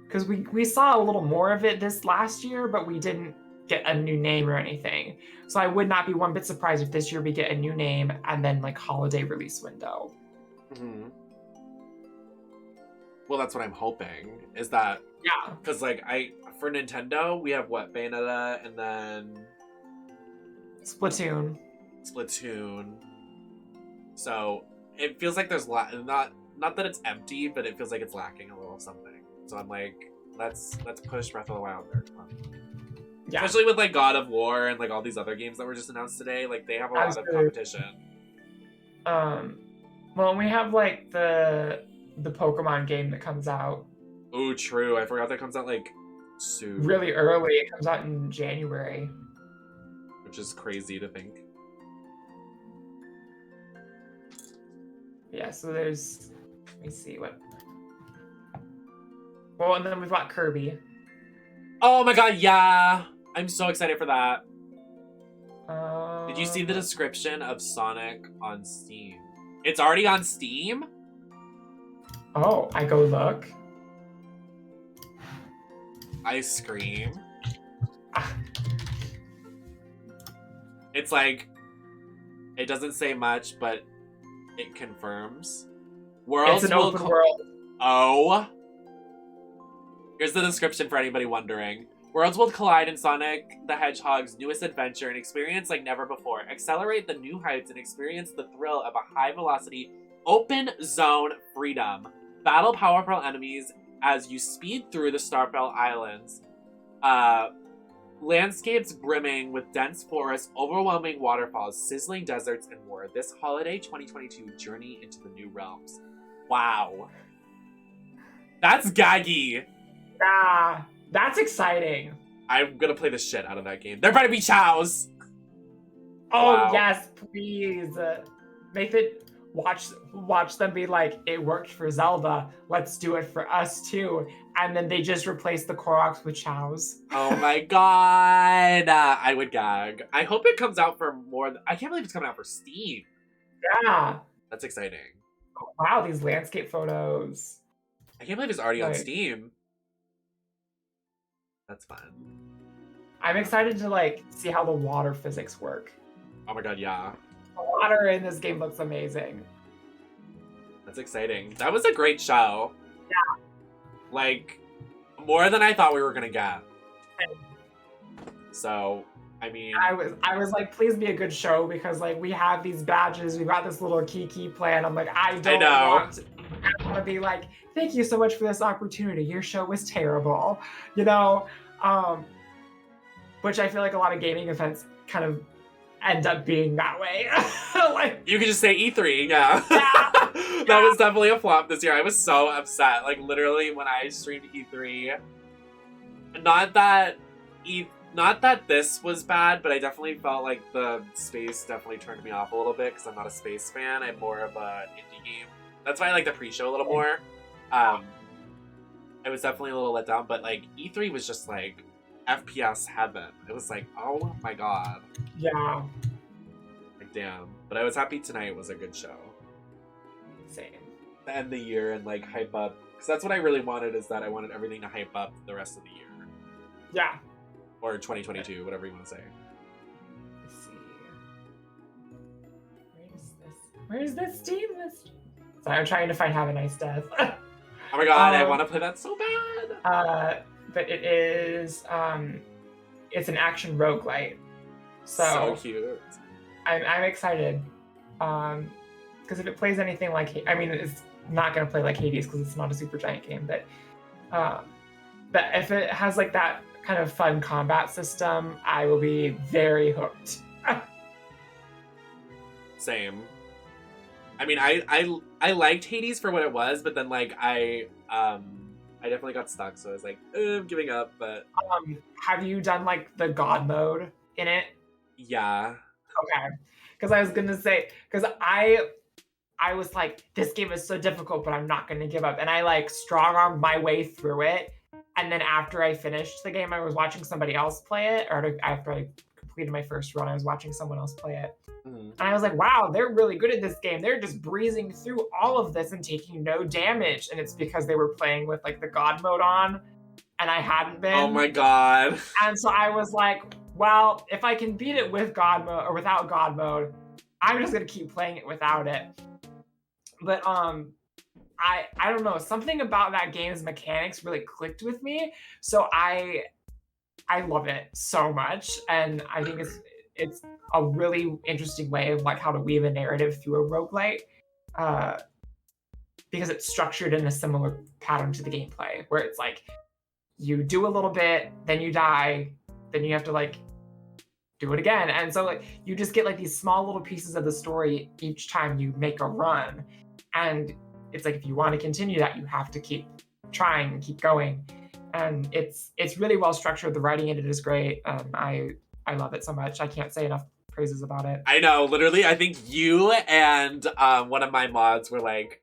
because we saw a little more of it this last year, but we didn't get a new name or anything. So I would not be one bit surprised if this year we get a new name and then like holiday release window. Mm-hmm. Well, that's what I'm hoping, is that... Yeah. Because, like, for Nintendo, we have, what, Bayonetta, and then... Splatoon. So, it feels like there's not that it's empty, but it feels like it's lacking a little something. So I'm like, let's push Breath of the Wild there. Come on. Yeah. Especially with, like, God of War and, like, all these other games that were just announced today. Like, they have a lot of competition. Well, we have, like, the Pokemon game that comes out. Oh, true. I forgot that comes out, like, soon. Really early. It comes out in January. Which is crazy to think. Yeah, so there's... Let me see what... Well, and then we've got Kirby. Oh my god, yeah! I'm so excited for that. Did you see the description of Sonic on Steam? It's already on Steam? Oh, I go look. I scream. It's like, it doesn't say much, but it confirms. It's an open world. Oh. Here's the description for anybody wondering. Worlds will collide in Sonic the Hedgehog's newest adventure and experience like never before. Accelerate the new heights and experience the thrill of a high-velocity, open-zone freedom. Battle powerful enemies as you speed through the Starfell Islands. Landscapes brimming with dense forests, overwhelming waterfalls, sizzling deserts, and more. This holiday 2022 journey into the new realms. Wow. That's gaggy. Yeah, that's exciting. I'm gonna play the shit out of that game. There better be chows. Oh, Wow. yes, please. Make it watch them be like, it worked for Zelda, let's do it for us too. And then they just replace the Koroks with chows. Oh my god. I would gag. I hope it comes out for more. I can't believe it's coming out for Steam. Yeah. That's exciting. Wow, these landscape photos. I can't believe it's already on Like- Steam. That's fun. I'm excited to like see how the water physics work. Oh my god, yeah. The water in this game looks amazing. That's exciting. That was a great show. Yeah. Like, more than I thought we were gonna get. So, I mean... I was like, please be a good show, because like we have these badges, we got this little key plan. I'm like, I want to be like, thank you so much for this opportunity. Your show was terrible. You know? Which I feel like a lot of gaming events kind of end up being that way. Like, you could just say E3, yeah. Yeah. That was definitely a flop this year. I was so upset. Like, literally, when I streamed E3, not that this was bad, but I definitely felt like the space definitely turned me off a little bit, because I'm not a space fan. I'm more of a indie game. That's why I like the pre-show a little more. I was definitely a little let down, but like E3 was just like FPS heaven. It was like, oh my god. yeah. Like, damn. But I was happy tonight was a good show. Same. To end the year and like hype up, because that's what I really wanted, is that I wanted everything to hype up the rest of the year. Yeah. Or 2022, whatever you want to say. Let's see. Where's this Steam list? Sorry, I'm trying to find Have a Nice Death. Oh my god, I want to play that so bad! But it is, it's an action roguelite. So cute. I'm excited. Because if it plays anything like, I mean, it's not going to play like Hades because it's not a Supergiant game, but if it has like that kind of fun combat system, I will be very hooked. Same. I mean, I liked Hades for what it was, but then like I definitely got stuck, so I was like, I'm giving up. But have you done like the God mode in it? yeah. Okay, because I was gonna say, because I was like, this game is so difficult, but I'm not gonna give up, and I like strong armed my way through it. And then after I finished the game, I was watching somebody else play it, or after I completed my first run, I was watching someone else play it. And I was like, wow, they're really good at this game. They're just breezing through all of this and taking no damage. And it's because they were playing with like the God mode on, and I hadn't been. Oh my god. And so I was like, well, if I can beat it with God mode or without God mode, I'm just gonna keep playing it without it. But I don't know, something about that game's mechanics really clicked with me. So I love it so much, and I think it's a really interesting way of like how to weave a narrative through a roguelite, because it's structured in a similar pattern to the gameplay, where it's like you do a little bit, then you die, then you have to like do it again, and so like you just get like these small little pieces of the story each time you make a run, and it's like if you want to continue that, you have to keep trying and keep going. And it's really well structured. The writing in it is great. I love it so much. I can't say enough praises about it. I know, literally, I think you and one of my mods were like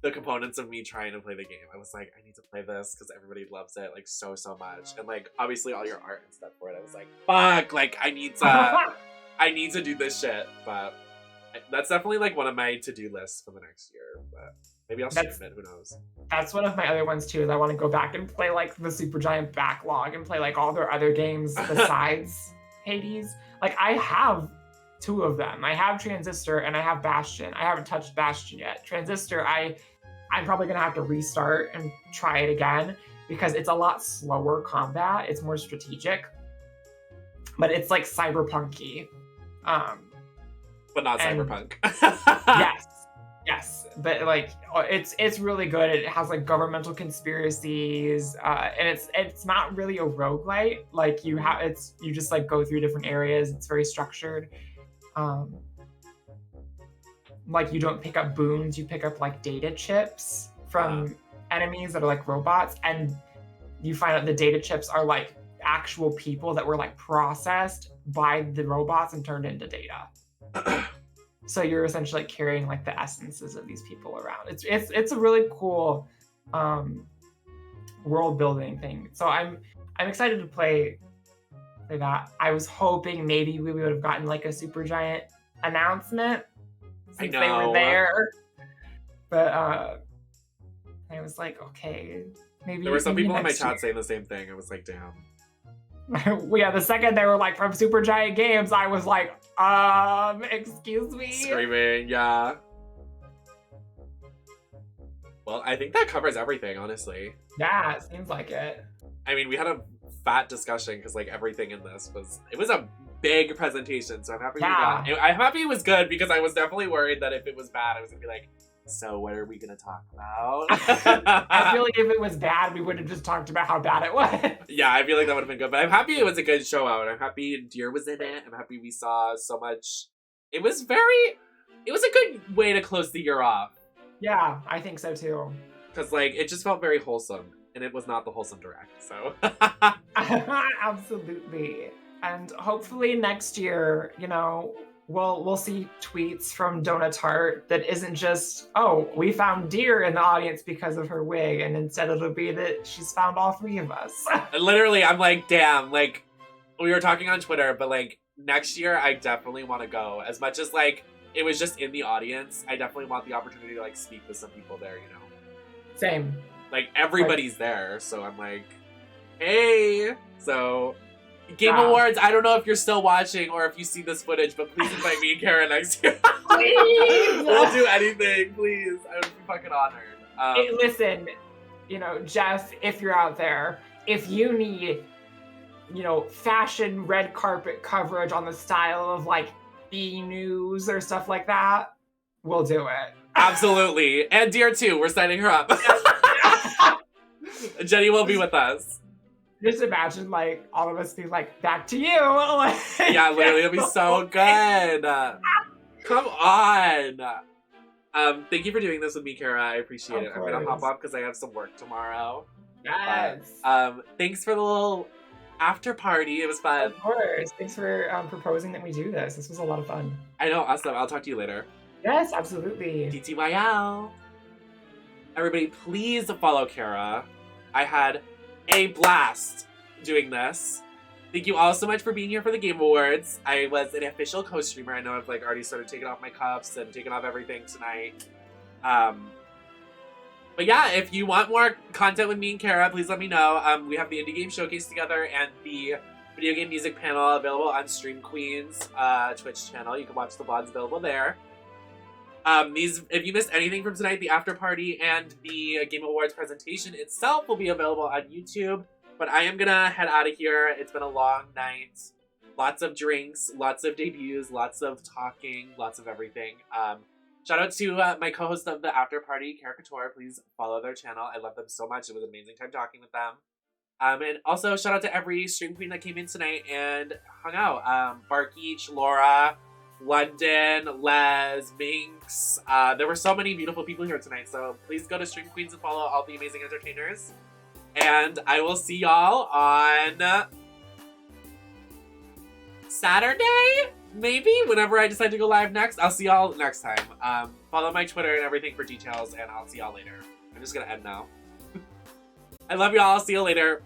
the components of me trying to play the game. I was like, I need to play this because everybody loves it like so much. And like obviously all your art and stuff for it. I was like, fuck, like I need to do this shit. But that's definitely like one of my to-do lists for the next year. But maybe I'll stream it, who knows. That's one of my other ones too, is I want to go back and play like the Supergiant backlog and play like all their other games besides Hades. Like I have 2 of them. I have Transistor and I have Bastion. I haven't touched Bastion yet. Transistor, I'm probably gonna have to restart and try it again. because it's a lot slower combat. It's more strategic, but it's like cyberpunky. But not and- cyberpunk. Yes, but like it's really good. It has like governmental conspiracies, and it's not really a roguelite. Like you just like go through different areas. It's very structured. Like you don't pick up boons, you pick up like data chips from enemies that are like robots, and you find out the data chips are like actual people that were like processed by the robots and turned into data. So you're essentially like carrying like the essences of these people around. It's a really cool world building thing. So I'm excited to play that. I was hoping maybe we would have gotten like a Supergiant announcement since they were there. But I was like, okay, maybe There were some people in my next chat year. saying the same thing. I was like, damn. Yeah, the second they were like from Supergiant Games, I was like, excuse me. Screaming, yeah. Well, I think that covers everything, honestly. Yeah, it seems like it. I mean, we had a fat discussion because like everything in this was a big presentation, so I'm happy I'm happy it was good, because I was definitely worried that if it was bad, I was gonna be like, so what are we gonna talk about? I feel like if it was bad, we would have just talked about how bad it was. Yeah, I feel like that would have been good, but I'm happy it was a good show out. I'm happy Deer was in it. I'm happy we saw so much. It was a good way to close the year off. Yeah, I think so too. Because like it just felt very wholesome, and it was not the wholesome direct, so. Absolutely. And hopefully next year, you know, we'll see tweets from Donut Tart that isn't just, oh, we found Deer in the audience because of her wig, and instead it'll be that she's found all three of us. Literally, I'm like, damn, like, we were talking on Twitter, but like, next year I definitely want to go. As much as like, it was just in the audience, I definitely want the opportunity to like speak with some people there, you know? Same. Like, everybody's there, so I'm like, hey! So, Game Awards, I don't know if you're still watching or if you see this footage, but please invite me and Kara next year. Please! We'll do anything, please. I would be fucking honored. Hey, listen, you know, Jeff, if you're out there, if you need, you know, fashion red carpet coverage on the style of like E! News or stuff like that, we'll do it. Absolutely. And Deer too, we're signing her up. Jenny will be with us. Just imagine, like, all of us being like, back to you. Yeah, literally, it'll be so good. Come on. Thank you for doing this with me, Kara. I appreciate it. I'm gonna hop off because I have some work tomorrow. Yes. Thanks for the little after party. It was fun. Of course. Thanks for proposing that we do this. This was a lot of fun. I know, awesome. I'll talk to you later. Yes, absolutely. TTYL. Everybody, please follow Kara. I had a blast doing this. Thank you all so much for being here for the Game Awards. I was an official co-streamer. I know I've like already started taking off my cuffs and taking off everything tonight. But yeah, if you want more content with me and Kara, please let me know. We have the Indie Game Showcase together and the Video Game Music Panel available on Stream Queen's Twitch channel. You can watch the VODs available there. If you missed anything from tonight, the after party and the Game Awards presentation itself will be available on YouTube. But I am gonna head out of here. It's been a long night. Lots of drinks, lots of debuts, lots of talking, lots of everything. Shout out to my co-host of the after party, Chara Couture. Please follow their channel. I love them so much. It was an amazing time talking with them. And also shout out to every stream queen that came in tonight and hung out. Barkeech, Laura, London, Les, Minx. There were so many beautiful people here tonight, so please go to Stream Queens and follow all the amazing entertainers. And I will see y'all on Saturday? Maybe? Whenever I decide to go live next. I'll see y'all next time. Follow my Twitter and everything for details, and I'll see y'all later. I'm just gonna end now. I love y'all. See you later.